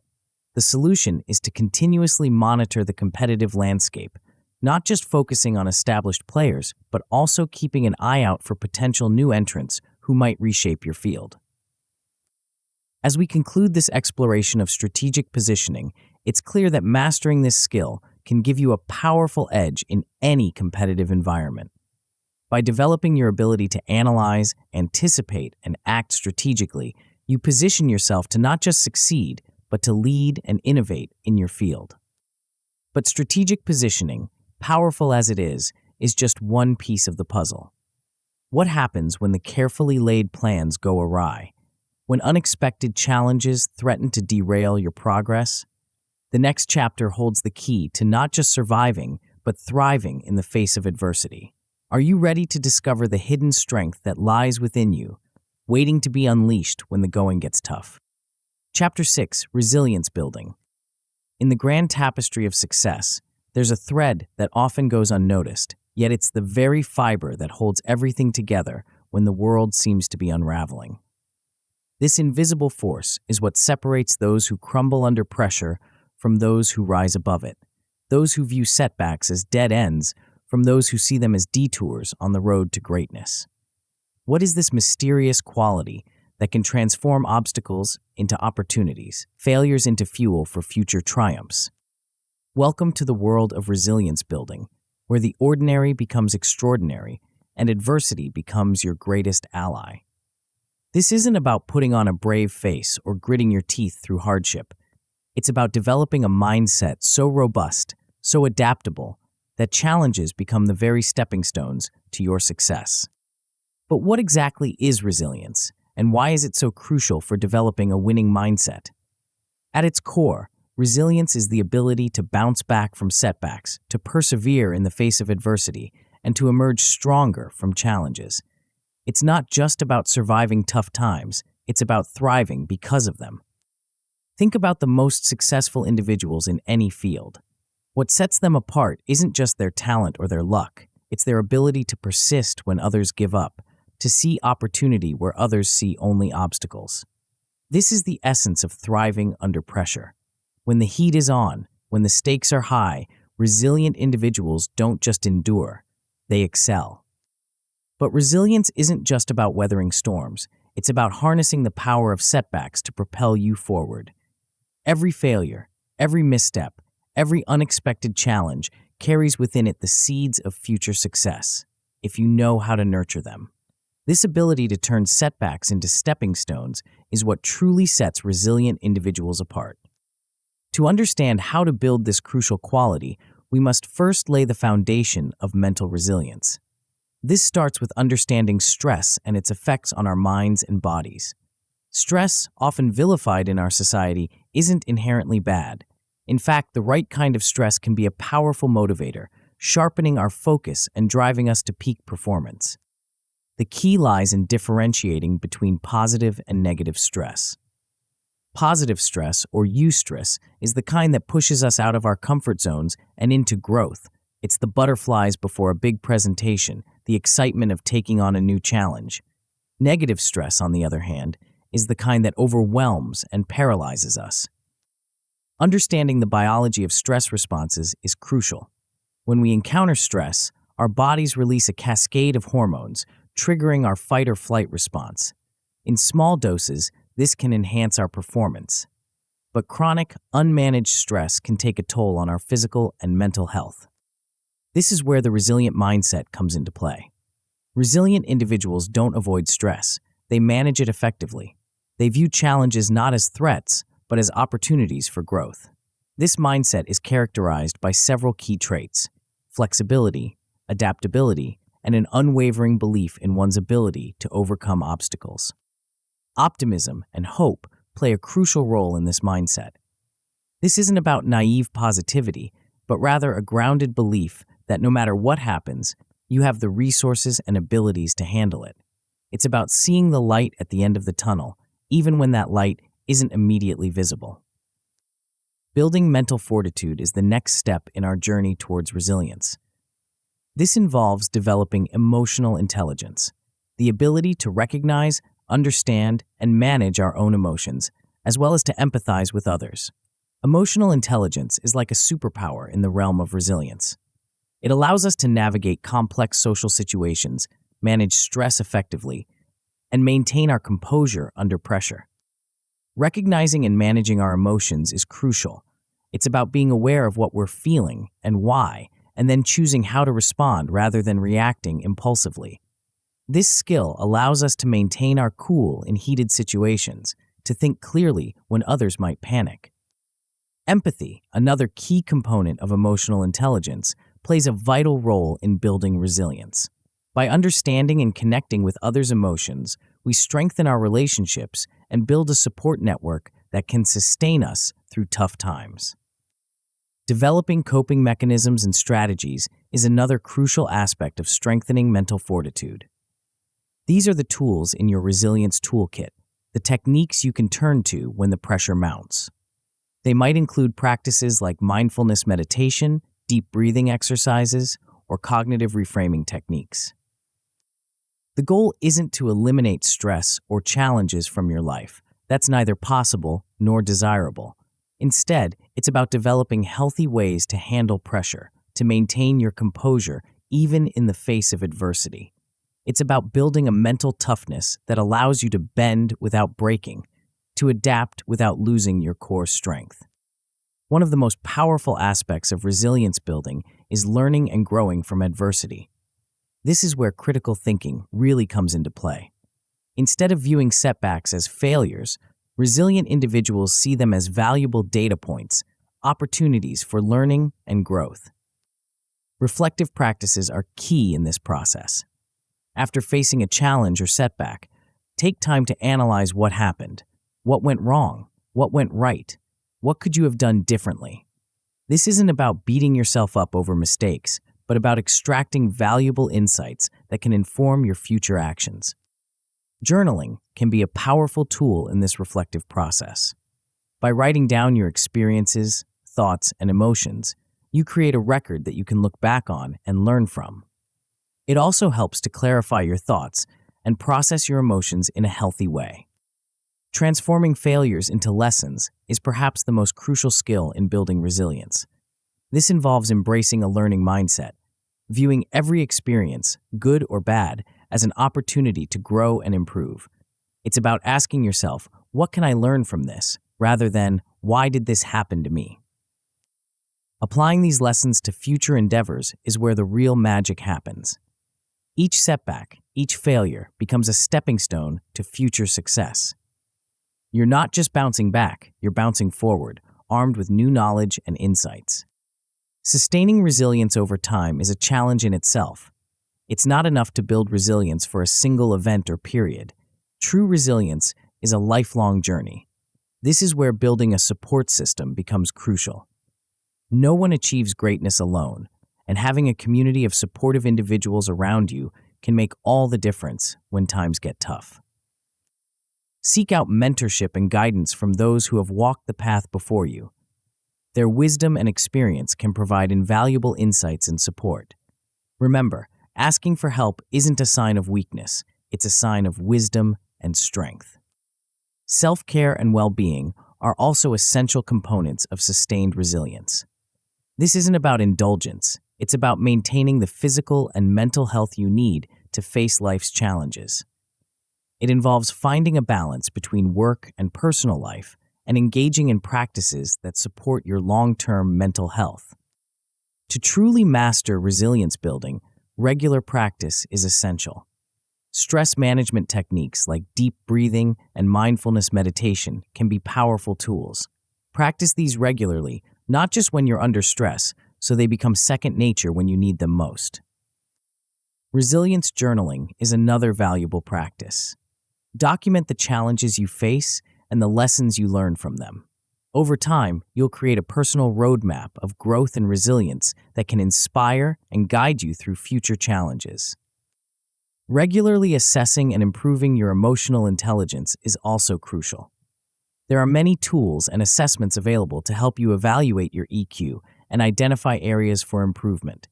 The solution is to continuously monitor the competitive landscape, not just focusing on established players, but also keeping an eye out for potential new entrants who might reshape your field. As we conclude this exploration of strategic positioning, it's clear that mastering this skill can give you a powerful edge in any competitive environment. By developing your ability to analyze, anticipate, and act strategically, you position yourself to not just succeed, but to lead and innovate in your field. But strategic positioning, powerful as it is just one piece of the puzzle. What happens when the carefully laid plans go awry? When unexpected challenges threaten to derail your progress? The next chapter holds the key to not just surviving, but thriving in the face of adversity. Are you ready to discover the hidden strength that lies within you, waiting to be unleashed when the going gets tough? Chapter 6, Resilience Building. In the grand tapestry of success, there's a thread that often goes unnoticed, yet it's the very fiber that holds everything together when the world seems to be unraveling. This invisible force is what separates those who crumble under pressure from those who rise above it, those who view setbacks as dead ends from those who see them as detours on the road to greatness. What is this mysterious quality that can transform obstacles into opportunities, failures into fuel for future triumphs? Welcome to the world of resilience building, where the ordinary becomes extraordinary and adversity becomes your greatest ally. This isn't about putting on a brave face or gritting your teeth through hardship. It's about developing a mindset so robust, so adaptable, that challenges become the very stepping stones to your success. But what exactly is resilience, and why is it so crucial for developing a winning mindset? At its core, resilience is the ability to bounce back from setbacks, to persevere in the face of adversity, and to emerge stronger from challenges. It's not just about surviving tough times, it's about thriving because of them. Think about the most successful individuals in any field. What sets them apart isn't just their talent or their luck, it's their ability to persist when others give up, to see opportunity where others see only obstacles. This is the essence of thriving under pressure. When the heat is on, when the stakes are high, resilient individuals don't just endure, they excel. But resilience isn't just about weathering storms, it's about harnessing the power of setbacks to propel you forward. Every failure, every misstep, every unexpected challenge carries within it the seeds of future success, if you know how to nurture them. This ability to turn setbacks into stepping stones is what truly sets resilient individuals apart. To understand how to build this crucial quality, we must first lay the foundation of mental resilience. This starts with understanding stress and its effects on our minds and bodies. Stress, often vilified in our society, isn't inherently bad. In fact, the right kind of stress can be a powerful motivator, sharpening our focus and driving us to peak performance. The key lies in differentiating between positive and negative stress. Positive stress, or eustress, is the kind that pushes us out of our comfort zones and into growth. It's the butterflies before a big presentation, the excitement of taking on a new challenge. Negative stress, on the other hand, is the kind that overwhelms and paralyzes us. Understanding the biology of stress responses is crucial. When we encounter stress, our bodies release a cascade of hormones, triggering our fight or flight response. In small doses, this can enhance our performance. But chronic, unmanaged stress can take a toll on our physical and mental health. This is where the resilient mindset comes into play. Resilient individuals don't avoid stress, they manage it effectively. They view challenges not as threats, but as opportunities for growth. This mindset is characterized by several key traits: flexibility, adaptability, and an unwavering belief in one's ability to overcome obstacles. Optimism and hope play a crucial role in this mindset. This isn't about naive positivity, but rather a grounded belief that no matter what happens, you have the resources and abilities to handle it. It's about seeing the light at the end of the tunnel, even when that light isn't immediately visible. Building mental fortitude is the next step in our journey towards resilience. This involves developing emotional intelligence, the ability to recognize, understand, and manage our own emotions, as well as to empathize with others. Emotional intelligence is like a superpower in the realm of resilience. It allows us to navigate complex social situations, manage stress effectively, and maintain our composure under pressure. Recognizing and managing our emotions is crucial. It's about being aware of what we're feeling and why, and then choosing how to respond rather than reacting impulsively. This skill allows us to maintain our cool in heated situations, to think clearly when others might panic. Empathy, another key component of emotional intelligence, plays a vital role in building resilience. By understanding and connecting with others' emotions, we strengthen our relationships and build a support network that can sustain us through tough times. Developing coping mechanisms and strategies is another crucial aspect of strengthening mental fortitude. These are the tools in your resilience toolkit, the techniques you can turn to when the pressure mounts. They might include practices like mindfulness meditation, deep breathing exercises, or cognitive reframing techniques. The goal isn't to eliminate stress or challenges from your life. That's neither possible nor desirable. Instead, it's about developing healthy ways to handle pressure, to maintain your composure even in the face of adversity. It's about building a mental toughness that allows you to bend without breaking, to adapt without losing your core strength. One of the most powerful aspects of resilience building is learning and growing from adversity. This is where critical thinking really comes into play. Instead of viewing setbacks as failures, resilient individuals see them as valuable data points, opportunities for learning and growth. Reflective practices are key in this process. After facing a challenge or setback, Take time to analyze what happened, what went wrong, what went right, what could you have done differently. This isn't about beating yourself up over mistakes, but about extracting valuable insights that can inform your future actions. Journaling can be a powerful tool in this reflective process. By writing down your experiences, thoughts, and emotions, you create a record that you can look back on and learn from. It also helps to clarify your thoughts and process your emotions in a healthy way. Transforming failures into lessons is perhaps the most crucial skill in building resilience. This involves embracing a learning mindset, viewing every experience, good or bad, as an opportunity to grow and improve. It's about asking yourself, what can I learn from this, rather than, why did this happen to me? Applying these lessons to future endeavors is where the real magic happens. Each setback, each failure becomes a stepping stone to future success. You're not just bouncing back, you're bouncing forward, armed with new knowledge and insights. Sustaining resilience over time is a challenge in itself. It's not enough to build resilience for a single event or period. True resilience is a lifelong journey. This is where building a support system becomes crucial. No one achieves greatness alone, and having a community of supportive individuals around you can make all the difference when times get tough. Seek out mentorship and guidance from those who have walked the path before you. Their wisdom and experience can provide invaluable insights and support. Remember, asking for help isn't a sign of weakness, it's a sign of wisdom and strength. Self-care and well-being are also essential components of sustained resilience. This isn't about indulgence, it's about maintaining the physical and mental health you need to face life's challenges. It involves finding a balance between work and personal life and engaging in practices that support your long-term mental health. To truly master resilience building, regular practice is essential. Stress management techniques like deep breathing and mindfulness meditation can be powerful tools. Practice these regularly, not just when you're under stress, so they become second nature when you need them most. Resilience journaling is another valuable practice. Document the challenges you face and the lessons you learn from them. Over time, you'll create a personal roadmap of growth and resilience that can inspire and guide you through future challenges. Regularly assessing and improving your emotional intelligence is also crucial. There are many tools and assessments available to help you evaluate your EQ and identify areas for improvement.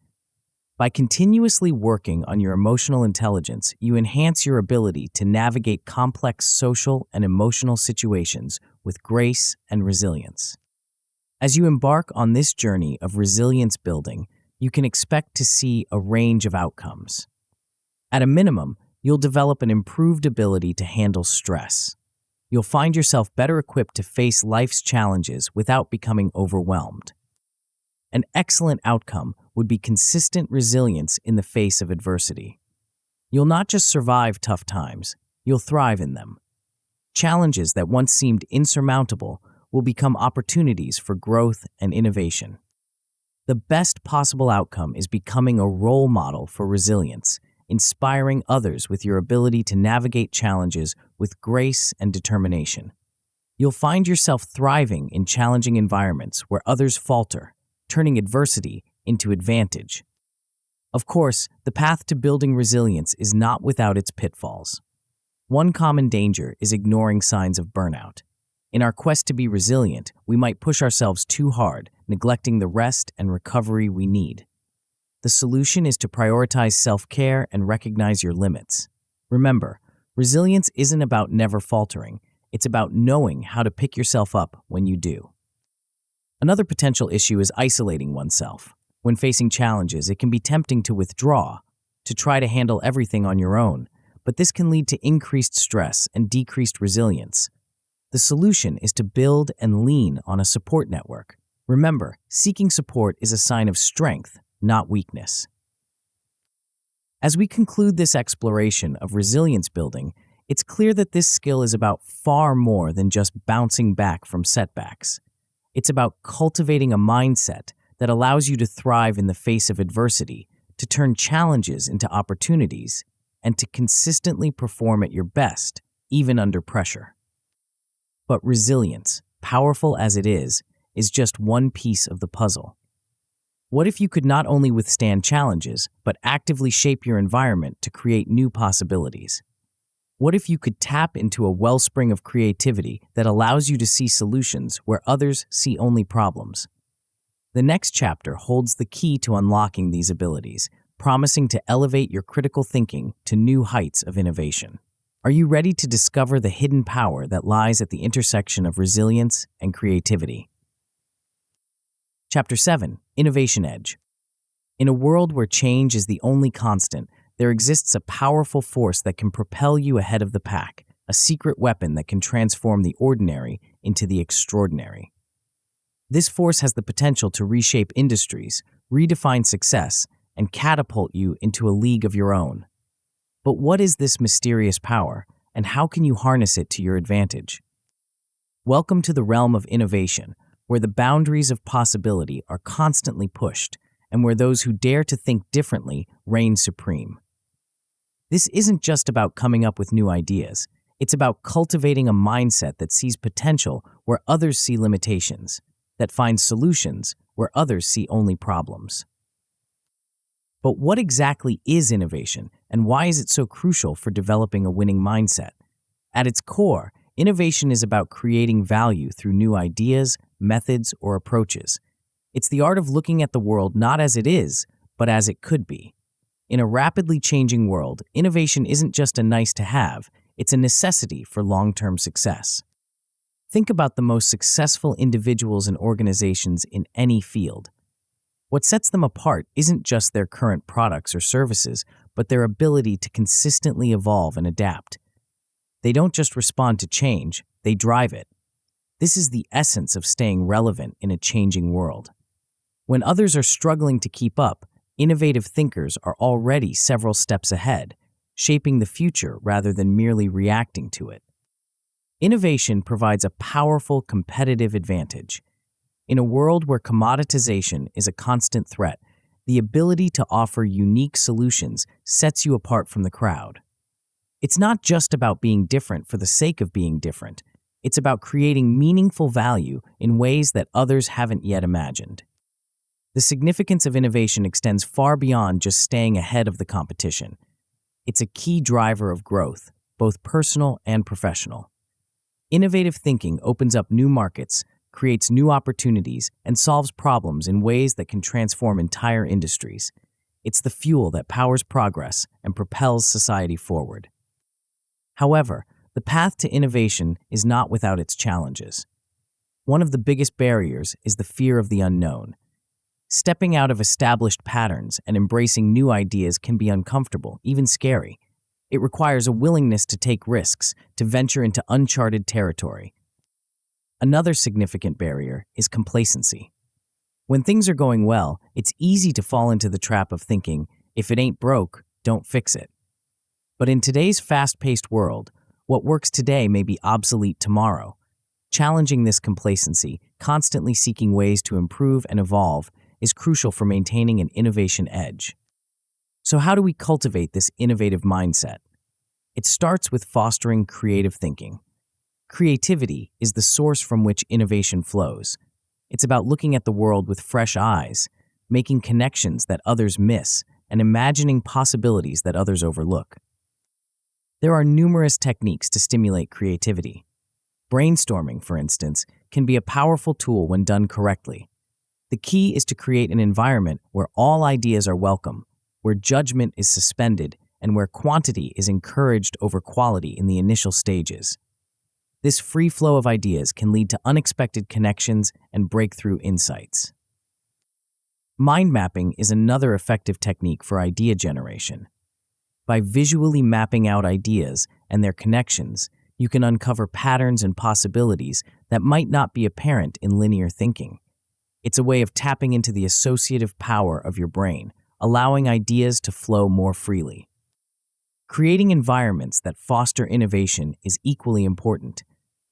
By continuously working on your emotional intelligence, you enhance your ability to navigate complex social and emotional situations with grace and resilience. As you embark on this journey of resilience building, you can expect to see a range of outcomes. At a minimum, you'll develop an improved ability to handle stress. You'll find yourself better equipped to face life's challenges without becoming overwhelmed. An excellent outcome would be consistent resilience in the face of adversity. You'll not just survive tough times, you'll thrive in them. Challenges that once seemed insurmountable will become opportunities for growth and innovation. The best possible outcome is becoming a role model for resilience, inspiring others with your ability to navigate challenges with grace and determination. You'll find yourself thriving in challenging environments where others falter, turning adversity into advantage. Of course, the path to building resilience is not without its pitfalls. One common danger is ignoring signs of burnout. In our quest to be resilient, we might push ourselves too hard, neglecting the rest and recovery we need. The solution is to prioritize self-care and recognize your limits. Remember, resilience isn't about never faltering. It's about knowing how to pick yourself up when you do. Another potential issue is isolating oneself. When facing challenges, it can be tempting to withdraw, to try to handle everything on your own, but this can lead to increased stress and decreased resilience. The solution is to build and lean on a support network. Remember, seeking support is a sign of strength, not weakness. As we conclude this exploration of resilience building, it's clear that this skill is about far more than just bouncing back from setbacks. It's about cultivating a mindset that allows you to thrive in the face of adversity, to turn challenges into opportunities, and to consistently perform at your best even under pressure. But resilience, powerful as it is just one piece of the puzzle. What if you could not only withstand challenges, but actively shape your environment to create new possibilities? What if you could tap into a wellspring of creativity that allows you to see solutions where others see only problems? The next chapter holds the key to unlocking these abilities, promising to elevate your critical thinking to new heights of innovation. Are you ready to discover the hidden power that lies at the intersection of resilience and creativity? Chapter 7: Innovation Edge. In a world where change is the only constant, there exists a powerful force that can propel you ahead of the pack, a secret weapon that can transform the ordinary into the extraordinary. This force has the potential to reshape industries, redefine success, and catapult you into a league of your own. But what is this mysterious power, and how can you harness it to your advantage? Welcome to the realm of innovation, where the boundaries of possibility are constantly pushed, and where those who dare to think differently reign supreme. This isn't just about coming up with new ideas. It's about cultivating a mindset that sees potential where others see limitations, that finds solutions where others see only problems. But what exactly is innovation, and why is it so crucial for developing a winning mindset? At its core, innovation is about creating value through new ideas, methods, or approaches. It's the art of looking at the world not as it is, but as it could be. In a rapidly changing world, innovation isn't just a nice-to-have, it's a necessity for long-term success. Think about the most successful individuals and organizations in any field. What sets them apart isn't just their current products or services, but their ability to consistently evolve and adapt. They don't just respond to change, they drive it. This is the essence of staying relevant in a changing world. When others are struggling to keep up, innovative thinkers are already several steps ahead, shaping the future rather than merely reacting to it. Innovation provides a powerful competitive advantage. In a world where commoditization is a constant threat, the ability to offer unique solutions sets you apart from the crowd. It's not just about being different for the sake of being different. It's about creating meaningful value in ways that others haven't yet imagined. The significance of innovation extends far beyond just staying ahead of the competition. It's a key driver of growth, both personal and professional. Innovative thinking opens up new markets, creates new opportunities, and solves problems in ways that can transform entire industries. It's the fuel that powers progress and propels society forward. However, the path to innovation is not without its challenges. One of the biggest barriers is the fear of the unknown. Stepping out of established patterns and embracing new ideas can be uncomfortable, even scary. It requires a willingness to take risks, to venture into uncharted territory. Another significant barrier is complacency. When things are going well, it's easy to fall into the trap of thinking, if it ain't broke, don't fix it. But in today's fast-paced world, what works today may be obsolete tomorrow. Challenging this complacency, constantly seeking ways to improve and evolve, is crucial for maintaining an innovation edge. So how do we cultivate this innovative mindset? It starts with fostering creative thinking. Creativity is the source from which innovation flows. It's about looking at the world with fresh eyes, making connections that others miss, and imagining possibilities that others overlook. There are numerous techniques to stimulate creativity. Brainstorming, for instance, can be a powerful tool when done correctly. The key is to create an environment where all ideas are welcome, where judgment is suspended, and where quantity is encouraged over quality in the initial stages. This free flow of ideas can lead to unexpected connections and breakthrough insights. Mind mapping is another effective technique for idea generation. By visually mapping out ideas and their connections, you can uncover patterns and possibilities that might not be apparent in linear thinking. It's a way of tapping into the associative power of your brain, allowing ideas to flow more freely. Creating environments that foster innovation is equally important.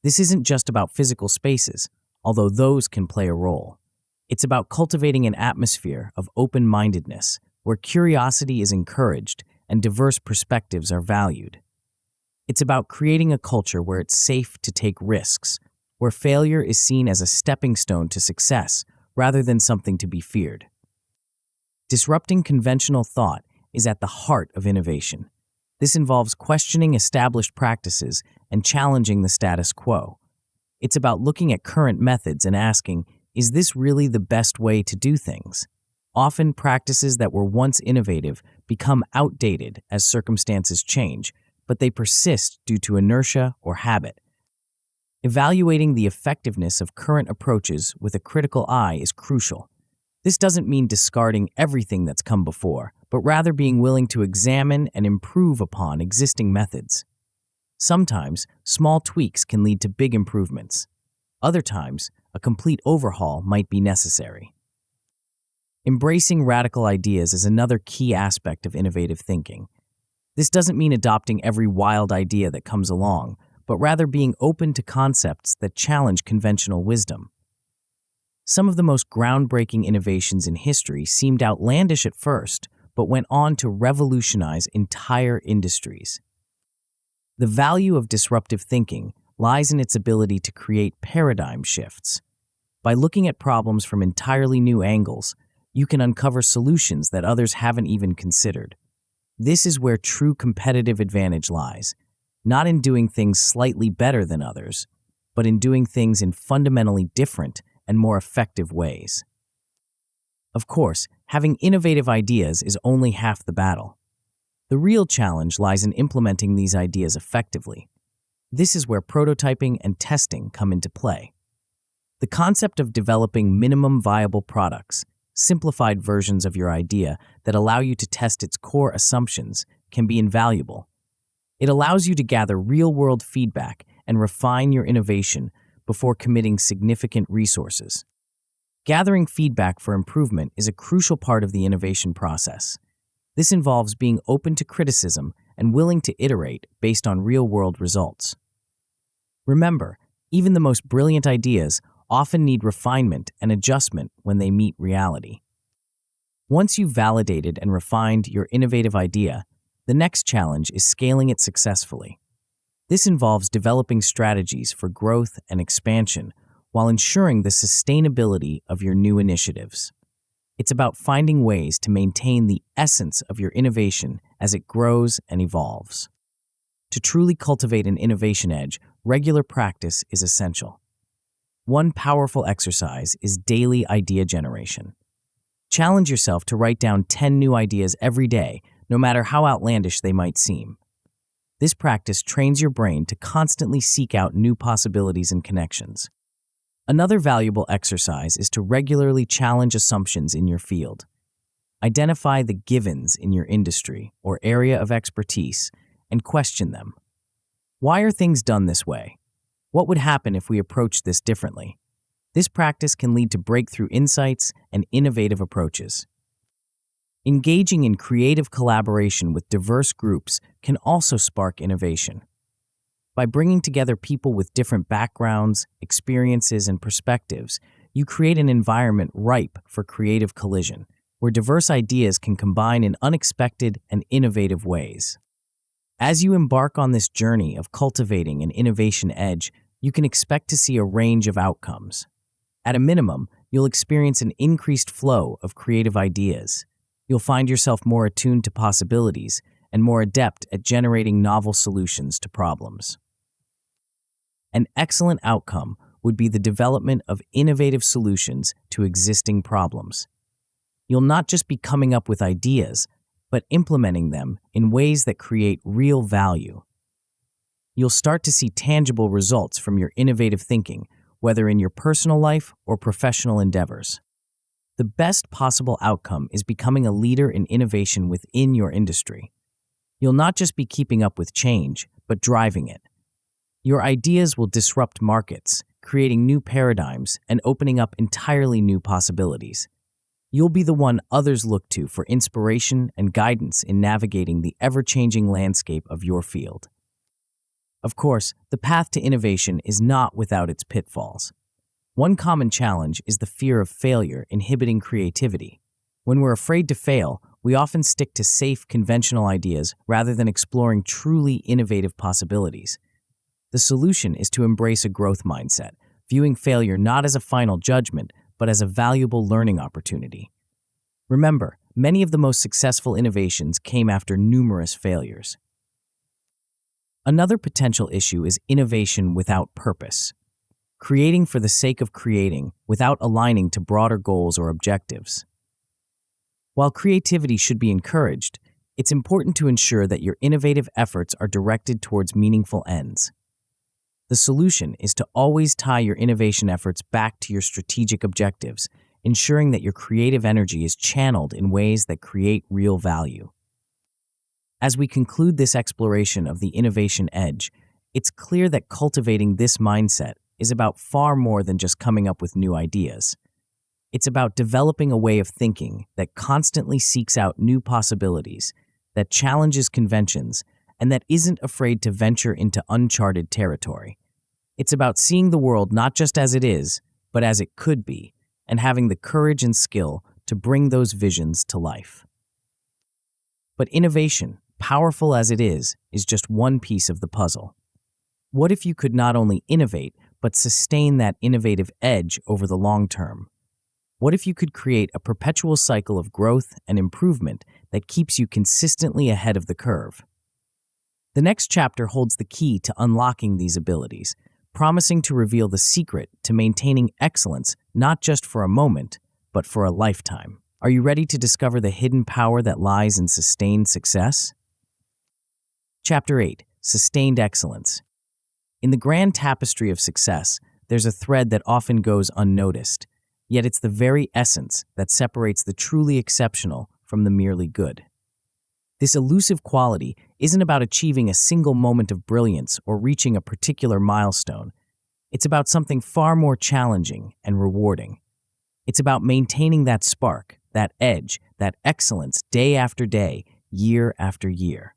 This isn't just about physical spaces, although those can play a role. It's about cultivating an atmosphere of open-mindedness, where curiosity is encouraged and diverse perspectives are valued. It's about creating a culture where it's safe to take risks, where failure is seen as a stepping stone to success rather than something to be feared. Disrupting conventional thought is at the heart of innovation. This involves questioning established practices and challenging the status quo. It's about looking at current methods and asking, is this really the best way to do things? Often, practices that were once innovative become outdated as circumstances change, but they persist due to inertia or habit. Evaluating the effectiveness of current approaches with a critical eye is crucial. This doesn't mean discarding everything that's come before, but rather being willing to examine and improve upon existing methods. Sometimes, small tweaks can lead to big improvements. Other times, a complete overhaul might be necessary. Embracing radical ideas is another key aspect of innovative thinking. This doesn't mean adopting every wild idea that comes along, but rather being open to concepts that challenge conventional wisdom. Some of the most groundbreaking innovations in history seemed outlandish at first, but went on to revolutionize entire industries. The value of disruptive thinking lies in its ability to create paradigm shifts. By looking at problems from entirely new angles, you can uncover solutions that others haven't even considered. This is where true competitive advantage lies, not in doing things slightly better than others, but in doing things in fundamentally different and more effective ways. Of course, having innovative ideas is only half the battle. The real challenge lies in implementing these ideas effectively. This is where prototyping and testing come into play. The concept of developing minimum viable products, simplified versions of your idea that allow you to test its core assumptions, can be invaluable. It allows you to gather real-world feedback and refine your innovation before committing significant resources. Gathering feedback for improvement is a crucial part of the innovation process. This involves being open to criticism and willing to iterate based on real-world results. Remember, even the most brilliant ideas often need refinement and adjustment when they meet reality. Once you've validated and refined your innovative idea, the next challenge is scaling it successfully. This involves developing strategies for growth and expansion while ensuring the sustainability of your new initiatives. It's about finding ways to maintain the essence of your innovation as it grows and evolves. To truly cultivate an innovation edge, regular practice is essential. One powerful exercise is daily idea generation. Challenge yourself to write down 10 new ideas every day, no matter how outlandish they might seem. This practice trains your brain to constantly seek out new possibilities and connections. Another valuable exercise is to regularly challenge assumptions in your field. Identify the givens in your industry or area of expertise and question them. Why are things done this way? What would happen if we approached this differently? This practice can lead to breakthrough insights and innovative approaches. Engaging in creative collaboration with diverse groups can also spark innovation. By bringing together people with different backgrounds, experiences, and perspectives, you create an environment ripe for creative collision, where diverse ideas can combine in unexpected and innovative ways. As you embark on this journey of cultivating an innovation edge, you can expect to see a range of outcomes. At a minimum, you'll experience an increased flow of creative ideas. You'll find yourself more attuned to possibilities and more adept at generating novel solutions to problems. An excellent outcome would be the development of innovative solutions to existing problems. You'll not just be coming up with ideas, but implementing them in ways that create real value. You'll start to see tangible results from your innovative thinking, whether in your personal life or professional endeavors. The best possible outcome is becoming a leader in innovation within your industry. You'll not just be keeping up with change, but driving it. Your ideas will disrupt markets, creating new paradigms and opening up entirely new possibilities. You'll be the one others look to for inspiration and guidance in navigating the ever-changing landscape of your field. Of course, the path to innovation is not without its pitfalls. One common challenge is the fear of failure inhibiting creativity. When we're afraid to fail, we often stick to safe, conventional ideas rather than exploring truly innovative possibilities. The solution is to embrace a growth mindset, viewing failure not as a final judgment, but as a valuable learning opportunity. Remember, many of the most successful innovations came after numerous failures. Another potential issue is innovation without purpose. Creating for the sake of creating without aligning to broader goals or objectives. While creativity should be encouraged, it's important to ensure that your innovative efforts are directed towards meaningful ends. The solution is to always tie your innovation efforts back to your strategic objectives, ensuring that your creative energy is channeled in ways that create real value. As we conclude this exploration of the innovation edge, it's clear that cultivating this mindset is about far more than just coming up with new ideas. It's about developing a way of thinking that constantly seeks out new possibilities, that challenges conventions, and that isn't afraid to venture into uncharted territory. It's about seeing the world not just as it is, but as it could be, and having the courage and skill to bring those visions to life. But innovation, powerful as it is just one piece of the puzzle. What if you could not only innovate, but sustain that innovative edge over the long term? What if you could create a perpetual cycle of growth and improvement that keeps you consistently ahead of the curve? The next chapter holds the key to unlocking these abilities, promising to reveal the secret to maintaining excellence not just for a moment, but for a lifetime. Are you ready to discover the hidden power that lies in sustained success? Chapter 8: Sustained Excellence. In the grand tapestry of success, there's a thread that often goes unnoticed, yet it's the very essence that separates the truly exceptional from the merely good. This elusive quality isn't about achieving a single moment of brilliance or reaching a particular milestone. It's about something far more challenging and rewarding. It's about maintaining that spark, that edge, that excellence day after day, year after year.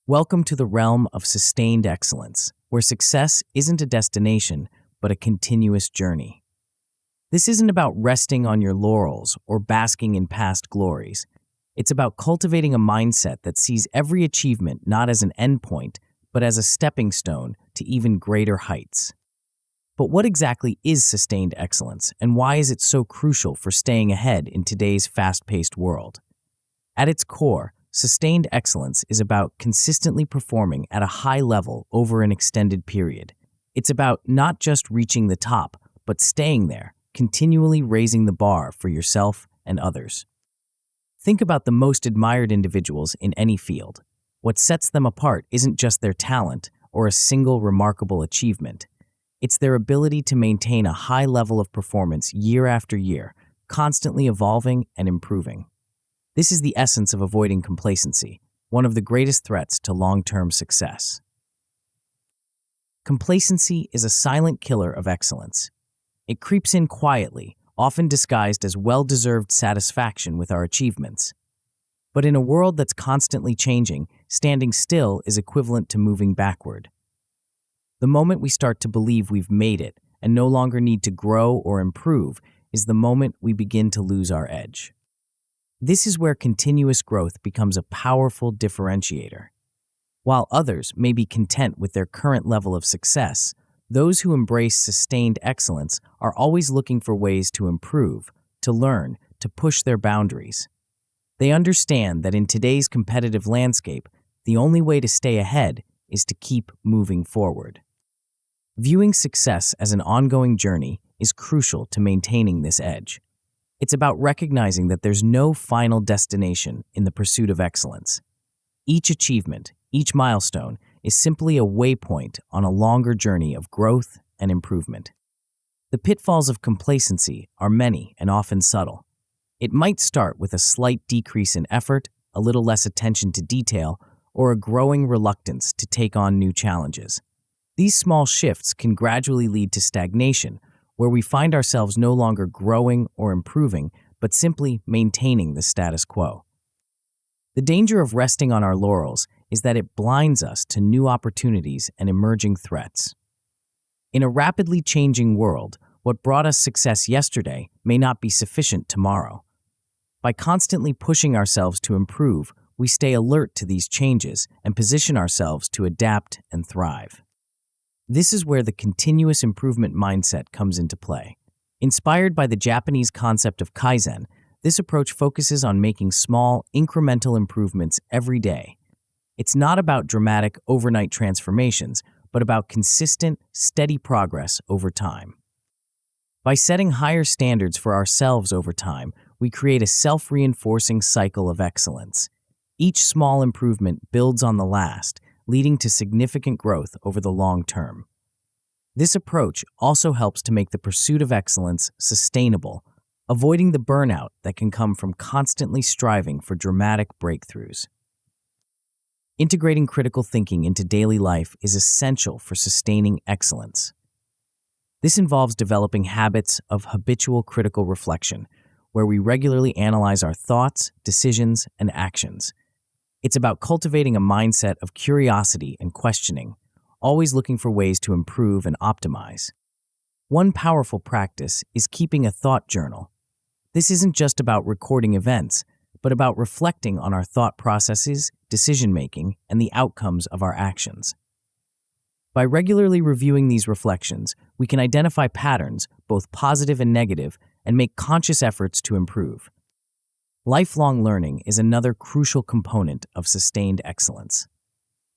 Welcome to the realm of sustained excellence, where success isn't a destination, but a continuous journey. This isn't about resting on your laurels or basking in past glories. It's about cultivating a mindset that sees every achievement not as an endpoint, but as a stepping stone to even greater heights. But what exactly is sustained excellence, and why is it so crucial for staying ahead in today's fast-paced world? At its core, sustained excellence is about consistently performing at a high level over an extended period. It's about not just reaching the top, but staying there, continually raising the bar for yourself and others. Think about the most admired individuals in any field. What sets them apart isn't just their talent or a single remarkable achievement. It's their ability to maintain a high level of performance year after year, constantly evolving and improving. This is the essence of avoiding complacency, one of the greatest threats to long-term success. Complacency is a silent killer of excellence. It creeps in quietly, often disguised as well-deserved satisfaction with our achievements. But in a world that's constantly changing, standing still is equivalent to moving backward. The moment we start to believe we've made it and no longer need to grow or improve is the moment we begin to lose our edge. This is where continuous growth becomes a powerful differentiator. While others may be content with their current level of success, those who embrace sustained excellence are always looking for ways to improve, to learn, to push their boundaries. They understand that in today's competitive landscape, the only way to stay ahead is to keep moving forward. Viewing success as an ongoing journey is crucial to maintaining this edge. It's about recognizing that there's no final destination in the pursuit of excellence. Each achievement, each milestone, is simply a waypoint on a longer journey of growth and improvement. The pitfalls of complacency are many and often subtle. It might start with a slight decrease in effort, a little less attention to detail, or a growing reluctance to take on new challenges. These small shifts can gradually lead to stagnation, where we find ourselves no longer growing or improving, but simply maintaining the status quo. The danger of resting on our laurels is that it blinds us to new opportunities and emerging threats. In a rapidly changing world, what brought us success yesterday may not be sufficient tomorrow. By constantly pushing ourselves to improve, we stay alert to these changes and position ourselves to adapt and thrive. This is where the continuous improvement mindset comes into play. Inspired by the Japanese concept of Kaizen, this approach focuses on making small, incremental improvements every day. It's not about dramatic, overnight transformations, but about consistent, steady progress over time. By setting higher standards for ourselves over time, we create a self-reinforcing cycle of excellence. Each small improvement builds on the last, leading to significant growth over the long term. This approach also helps to make the pursuit of excellence sustainable, avoiding the burnout that can come from constantly striving for dramatic breakthroughs. Integrating critical thinking into daily life is essential for sustaining excellence. This involves developing habits of habitual critical reflection, where we regularly analyze our thoughts, decisions, and actions. It's about cultivating a mindset of curiosity and questioning, always looking for ways to improve and optimize. One powerful practice is keeping a thought journal. This isn't just about recording events, but about reflecting on our thought processes, decision-making, and the outcomes of our actions. By regularly reviewing these reflections, we can identify patterns, both positive and negative, and make conscious efforts to improve. Lifelong learning is another crucial component of sustained excellence.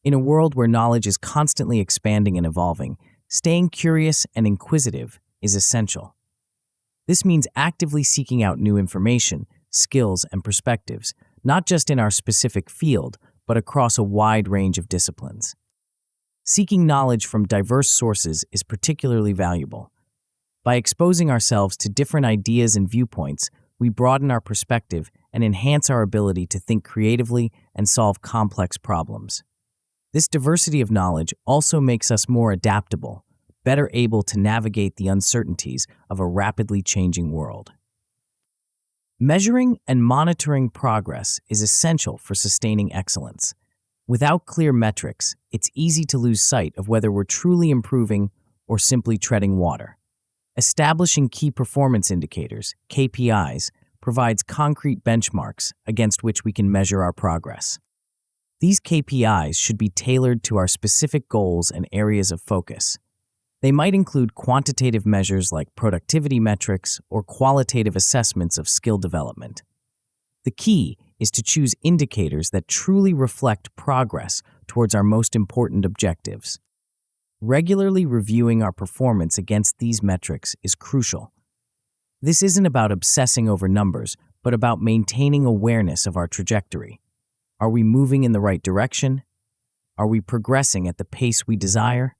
In a world where knowledge is constantly expanding and evolving, staying curious and inquisitive is essential. This means actively seeking out new information, skills, and perspectives, not just in our specific field, but across a wide range of disciplines. Seeking knowledge from diverse sources is particularly valuable. By exposing ourselves to different ideas and viewpoints, we broaden our perspective and enhance our ability to think creatively and solve complex problems. This diversity of knowledge also makes us more adaptable, better able to navigate the uncertainties of a rapidly changing world. Measuring and monitoring progress is essential for sustaining excellence. Without clear metrics, it's easy to lose sight of whether we're truly improving or simply treading water. Establishing key performance indicators, KPIs, provides concrete benchmarks against which we can measure our progress. These KPIs should be tailored to our specific goals and areas of focus. They might include quantitative measures like productivity metrics or qualitative assessments of skill development. The key is to choose indicators that truly reflect progress towards our most important objectives. Regularly reviewing our performance against these metrics is crucial. This isn't about obsessing over numbers, but about maintaining awareness of our trajectory. Are we moving in the right direction? Are we progressing at the pace we desire?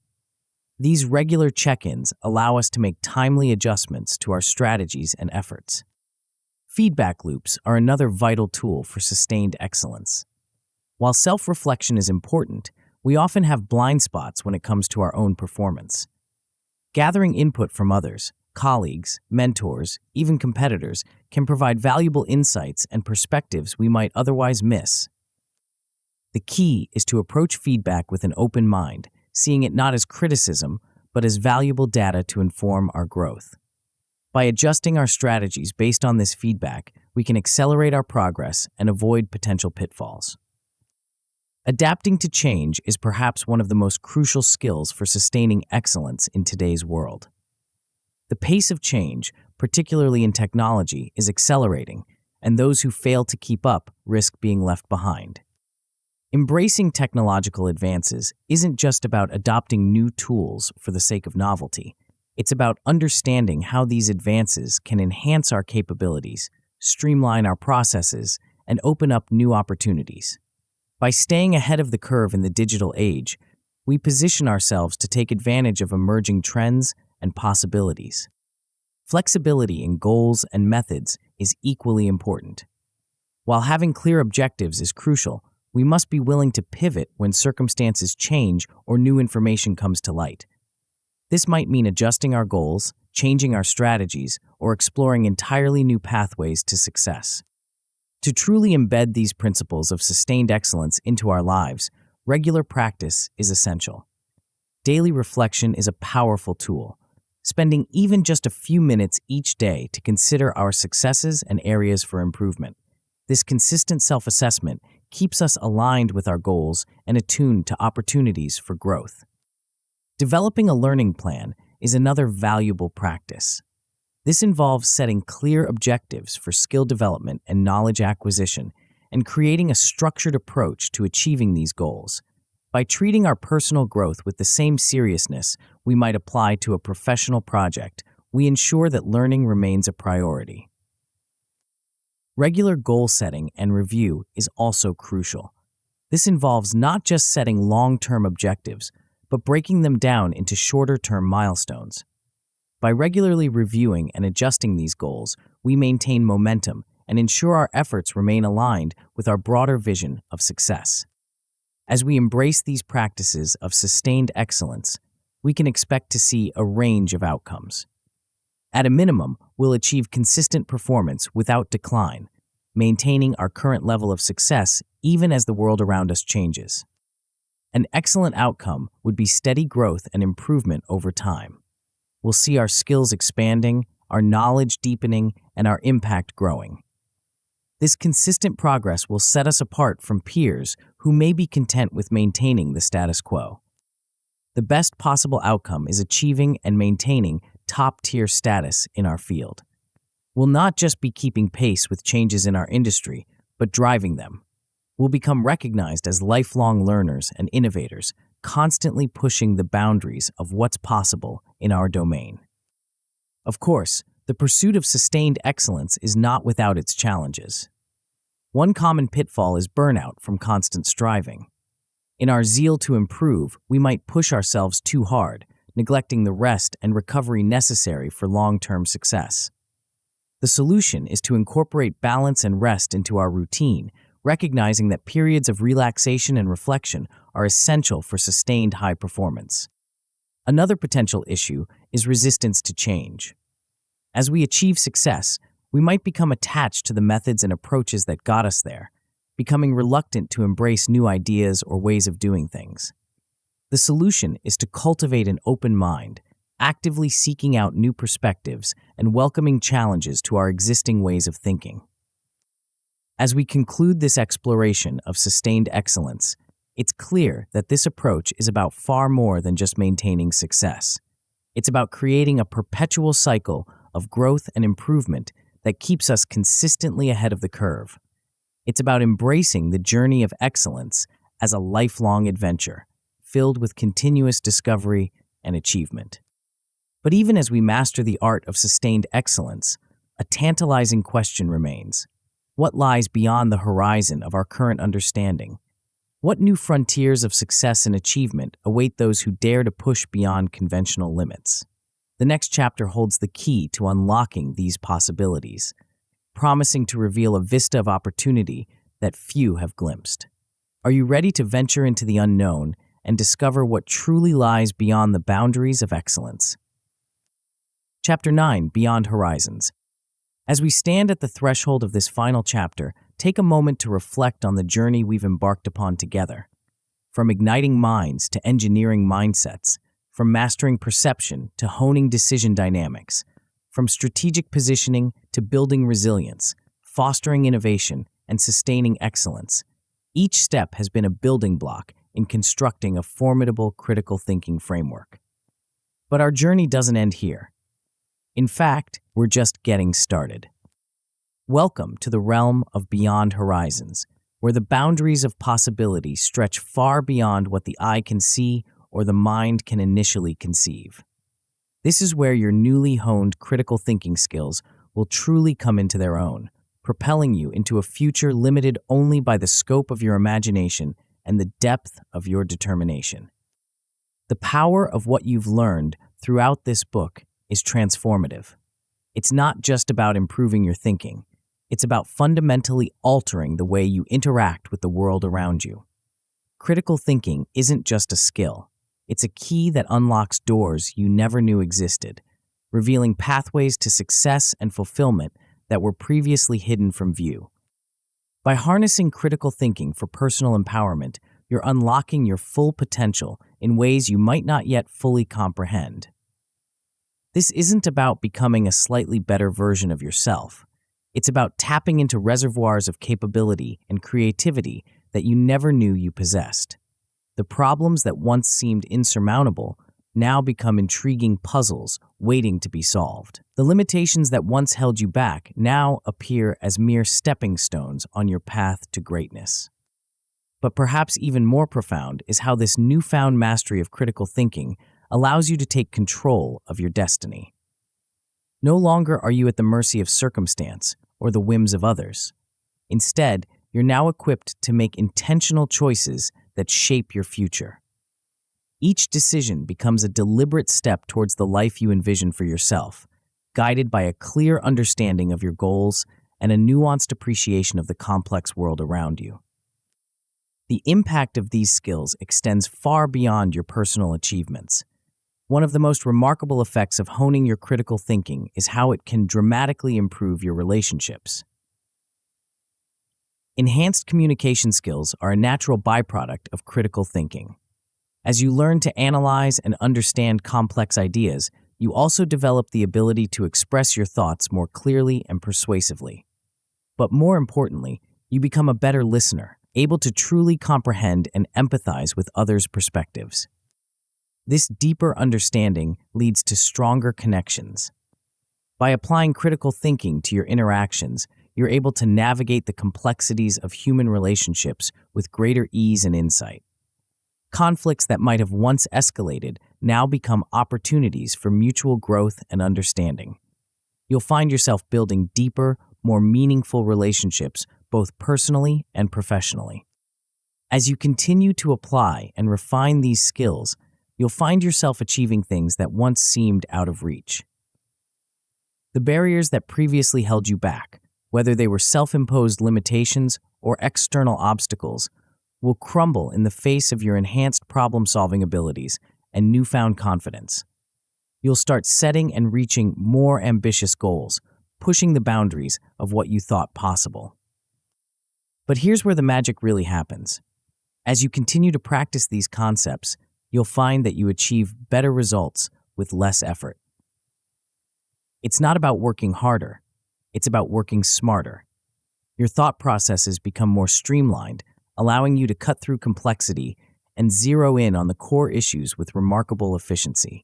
These regular check-ins allow us to make timely adjustments to our strategies and efforts. Feedback loops are another vital tool for sustained excellence. While self-reflection is important, we often have blind spots when it comes to our own performance. Gathering input from others, colleagues, mentors, even competitors, can provide valuable insights and perspectives we might otherwise miss. The key is to approach feedback with an open mind, seeing it not as criticism, but as valuable data to inform our growth. By adjusting our strategies based on this feedback, we can accelerate our progress and avoid potential pitfalls. Adapting to change is perhaps one of the most crucial skills for sustaining excellence in today's world. The pace of change, particularly in technology, is accelerating, and those who fail to keep up risk being left behind. Embracing technological advances isn't just about adopting new tools for the sake of novelty. It's about understanding how these advances can enhance our capabilities, streamline our processes, and open up new opportunities. By staying ahead of the curve in the digital age, we position ourselves to take advantage of emerging trends and possibilities. Flexibility in goals and methods is equally important. While having clear objectives is crucial, we must be willing to pivot when circumstances change or new information comes to light. This might mean adjusting our goals, changing our strategies, or exploring entirely new pathways to success. To truly embed these principles of sustained excellence into our lives, regular practice is essential. Daily reflection is a powerful tool. spending even just a few minutes each day to consider our successes and areas for improvement. This consistent self-assessment keeps us aligned with our goals and attuned to opportunities for growth. Developing a learning plan is another valuable practice. This involves setting clear objectives for skill development and knowledge acquisition, and creating a structured approach to achieving these goals. By treating our personal growth with the same seriousness we might apply to a professional project, we ensure that learning remains a priority. Regular goal setting and review is also crucial. This involves not just setting long-term objectives, but breaking them down into shorter-term milestones. By regularly reviewing and adjusting these goals, we maintain momentum and ensure our efforts remain aligned with our broader vision of success. As we embrace these practices of sustained excellence, we can expect to see a range of outcomes. At a minimum, we'll achieve consistent performance without decline, maintaining our current level of success even as the world around us changes. An excellent outcome would be steady growth and improvement over time. We'll see our skills expanding, our knowledge deepening, and our impact growing. This consistent progress will set us apart from peers who may be content with maintaining the status quo. The best possible outcome is achieving and maintaining top-tier status in our field. We'll not just be keeping pace with changes in our industry, but driving them. We'll become recognized as lifelong learners and innovators, constantly pushing the boundaries of what's possible in our domain. Of course, the pursuit of sustained excellence is not without its challenges. One common pitfall is burnout from constant striving. In our zeal to improve, we might push ourselves too hard, neglecting the rest and recovery necessary for long-term success. The solution is to incorporate balance and rest into our routine, recognizing that periods of relaxation and reflection are essential for sustained high performance. Another potential issue is resistance to change. As we achieve success, we might become attached to the methods and approaches that got us there, becoming reluctant to embrace new ideas or ways of doing things. The solution is to cultivate an open mind, actively seeking out new perspectives and welcoming challenges to our existing ways of thinking. As we conclude this exploration of sustained excellence, it's clear that this approach is about far more than just maintaining success. It's about creating a perpetual cycle of growth and improvement that keeps us consistently ahead of the curve. It's about embracing the journey of excellence as a lifelong adventure, filled with continuous discovery and achievement. But even as we master the art of sustained excellence, a tantalizing question remains. What lies beyond the horizon of our current understanding? What new frontiers of success and achievement await those who dare to push beyond conventional limits? The next chapter holds the key to unlocking these possibilities, promising to reveal a vista of opportunity that few have glimpsed. Are you ready to venture into the unknown and discover what truly lies beyond the boundaries of excellence? Chapter 9, Beyond Horizons. As we stand at the threshold of this final chapter, take a moment to reflect on the journey we've embarked upon together. From igniting minds to engineering mindsets, from mastering perception to honing decision dynamics, from strategic positioning to building resilience, fostering innovation, and sustaining excellence, each step has been a building block in constructing a formidable critical thinking framework. But our journey doesn't end here. In fact, we're just getting started. Welcome to the realm of Beyond Horizons, where the boundaries of possibility stretch far beyond what the eye can see or the mind can initially conceive. This is where your newly honed critical thinking skills will truly come into their own, propelling you into a future limited only by the scope of your imagination and the depth of your determination. The power of what you've learned throughout this book is transformative. It's not just about improving your thinking. It's about fundamentally altering the way you interact with the world around you. Critical thinking isn't just a skill. It's a key that unlocks doors you never knew existed, revealing pathways to success and fulfillment that were previously hidden from view. By harnessing critical thinking for personal empowerment, you're unlocking your full potential in ways you might not yet fully comprehend. This isn't about becoming a slightly better version of yourself. It's about tapping into reservoirs of capability and creativity that you never knew you possessed. The problems that once seemed insurmountable now become intriguing puzzles waiting to be solved. The limitations that once held you back now appear as mere stepping stones on your path to greatness. But perhaps even more profound is how this newfound mastery of critical thinking allows you to take control of your destiny. No longer are you at the mercy of circumstance or the whims of others. Instead, you're now equipped to make intentional choices that shape your future. Each decision becomes a deliberate step towards the life you envision for yourself, guided by a clear understanding of your goals and a nuanced appreciation of the complex world around you. The impact of these skills extends far beyond your personal achievements. One of the most remarkable effects of honing your critical thinking is how it can dramatically improve your relationships. Enhanced communication skills are a natural byproduct of critical thinking. As you learn to analyze and understand complex ideas, you also develop the ability to express your thoughts more clearly and persuasively. But more importantly, you become a better listener, able to truly comprehend and empathize with others' perspectives. This deeper understanding leads to stronger connections. By applying critical thinking to your interactions, you're able to navigate the complexities of human relationships with greater ease and insight. Conflicts that might have once escalated now become opportunities for mutual growth and understanding. You'll find yourself building deeper, more meaningful relationships both personally and professionally. As you continue to apply and refine these skills, you'll find yourself achieving things that once seemed out of reach. The barriers that previously held you back, whether they were self-imposed limitations or external obstacles, will crumble in the face of your enhanced problem-solving abilities and newfound confidence. You'll start setting and reaching more ambitious goals, pushing the boundaries of what you thought possible. But here's where the magic really happens. As you continue to practice these concepts, you'll find that you achieve better results with less effort. It's not about working harder, it's about working smarter. Your thought processes become more streamlined, allowing you to cut through complexity and zero in on the core issues with remarkable efficiency.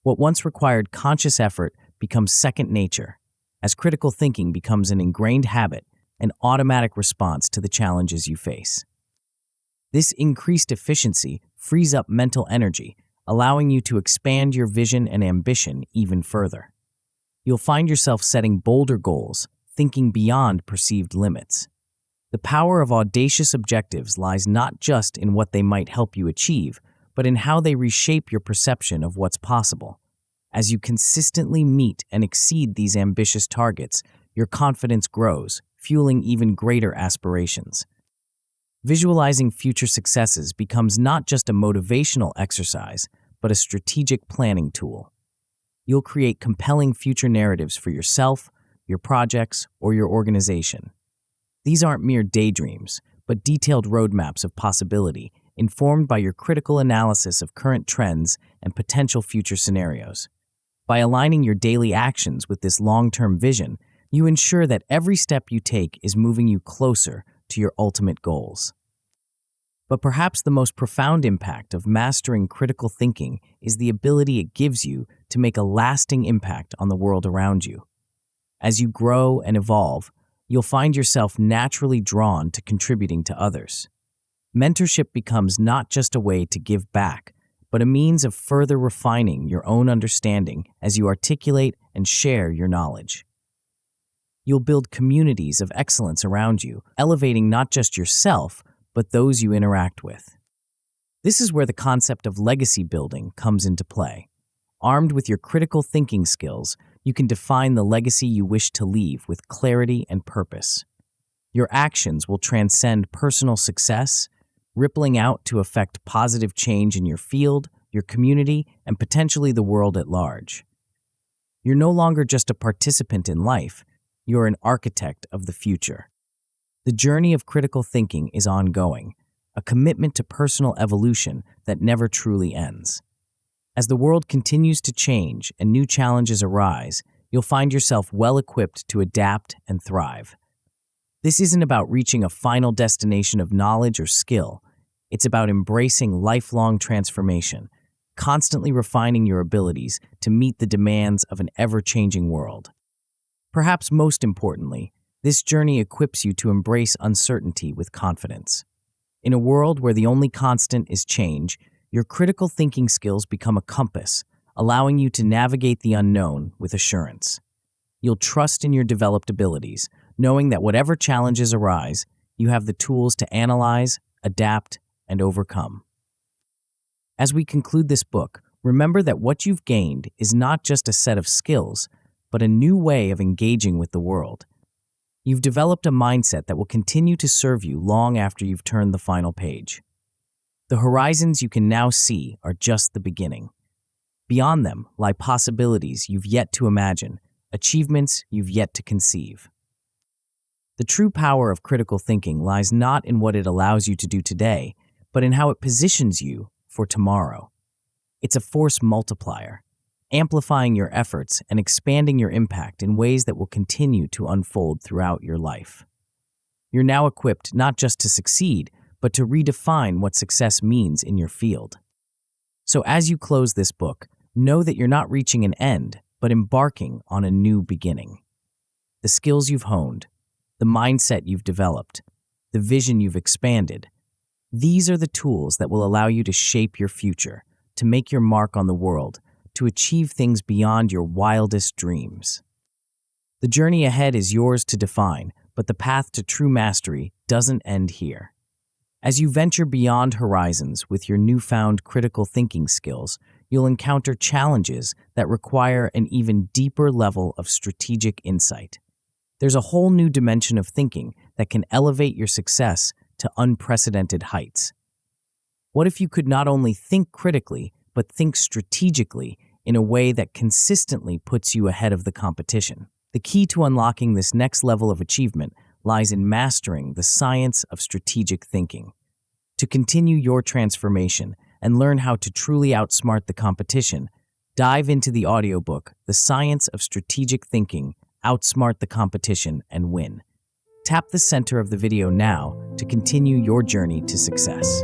What once required conscious effort becomes second nature, as critical thinking becomes an ingrained habit, an automatic response to the challenges you face. This increased efficiency frees up mental energy, allowing you to expand your vision and ambition even further. You'll find yourself setting bolder goals, thinking beyond perceived limits. The power of audacious objectives lies not just in what they might help you achieve, but in how they reshape your perception of what's possible. As you consistently meet and exceed these ambitious targets, your confidence grows, fueling even greater aspirations. Visualizing future successes becomes not just a motivational exercise, but a strategic planning tool. You'll create compelling future narratives for yourself, your projects, or your organization. These aren't mere daydreams, but detailed roadmaps of possibility, informed by your critical analysis of current trends and potential future scenarios. By aligning your daily actions with this long-term vision, you ensure that every step you take is moving you closer to your ultimate goals. But perhaps the most profound impact of mastering critical thinking is the ability it gives you to make a lasting impact on the world around you. As you grow and evolve, you'll find yourself naturally drawn to contributing to others. Mentorship becomes not just a way to give back, but a means of further refining your own understanding as you articulate and share your knowledge. You'll build communities of excellence around you, elevating not just yourself, but those you interact with. This is where the concept of legacy building comes into play. Armed with your critical thinking skills, you can define the legacy you wish to leave with clarity and purpose. Your actions will transcend personal success, rippling out to affect positive change in your field, your community, and potentially the world at large. You're no longer just a participant in life, you're an architect of the future. The journey of critical thinking is ongoing, a commitment to personal evolution that never truly ends. As the world continues to change and new challenges arise, you'll find yourself well equipped to adapt and thrive. This isn't about reaching a final destination of knowledge or skill. It's about embracing lifelong transformation, constantly refining your abilities to meet the demands of an ever-changing world. Perhaps most importantly, this journey equips you to embrace uncertainty with confidence. In a world where the only constant is change, your critical thinking skills become a compass, allowing you to navigate the unknown with assurance. You'll trust in your developed abilities, knowing that whatever challenges arise, you have the tools to analyze, adapt, and overcome. As we conclude this book, remember that what you've gained is not just a set of skills, but a new way of engaging with the world. You've developed a mindset that will continue to serve you long after you've turned the final page. The horizons you can now see are just the beginning. Beyond them lie possibilities you've yet to imagine, achievements you've yet to conceive. The true power of critical thinking lies not in what it allows you to do today, but in how it positions you for tomorrow. It's a force multiplier, amplifying your efforts and expanding your impact in ways that will continue to unfold throughout your life. You're now equipped not just to succeed, but to redefine what success means in your field. So as you close this book, know that you're not reaching an end, but embarking on a new beginning. The skills you've honed, the mindset you've developed, the vision you've expanded, these are the tools that will allow you to shape your future, to make your mark on the world, to achieve things beyond your wildest dreams. The journey ahead is yours to define, but the path to true mastery doesn't end here. As you venture beyond horizons with your newfound critical thinking skills, you'll encounter challenges that require an even deeper level of strategic insight. There's a whole new dimension of thinking that can elevate your success to unprecedented heights. What if you could not only think critically, but think strategically in a way that consistently puts you ahead of the competition? The key to unlocking this next level of achievement lies in mastering the science of strategic thinking. To continue your transformation and learn how to truly outsmart the competition, dive into the audiobook, The Science of Strategic Thinking, Outsmart the Competition and Win. Tap the center of the video now to continue your journey to success.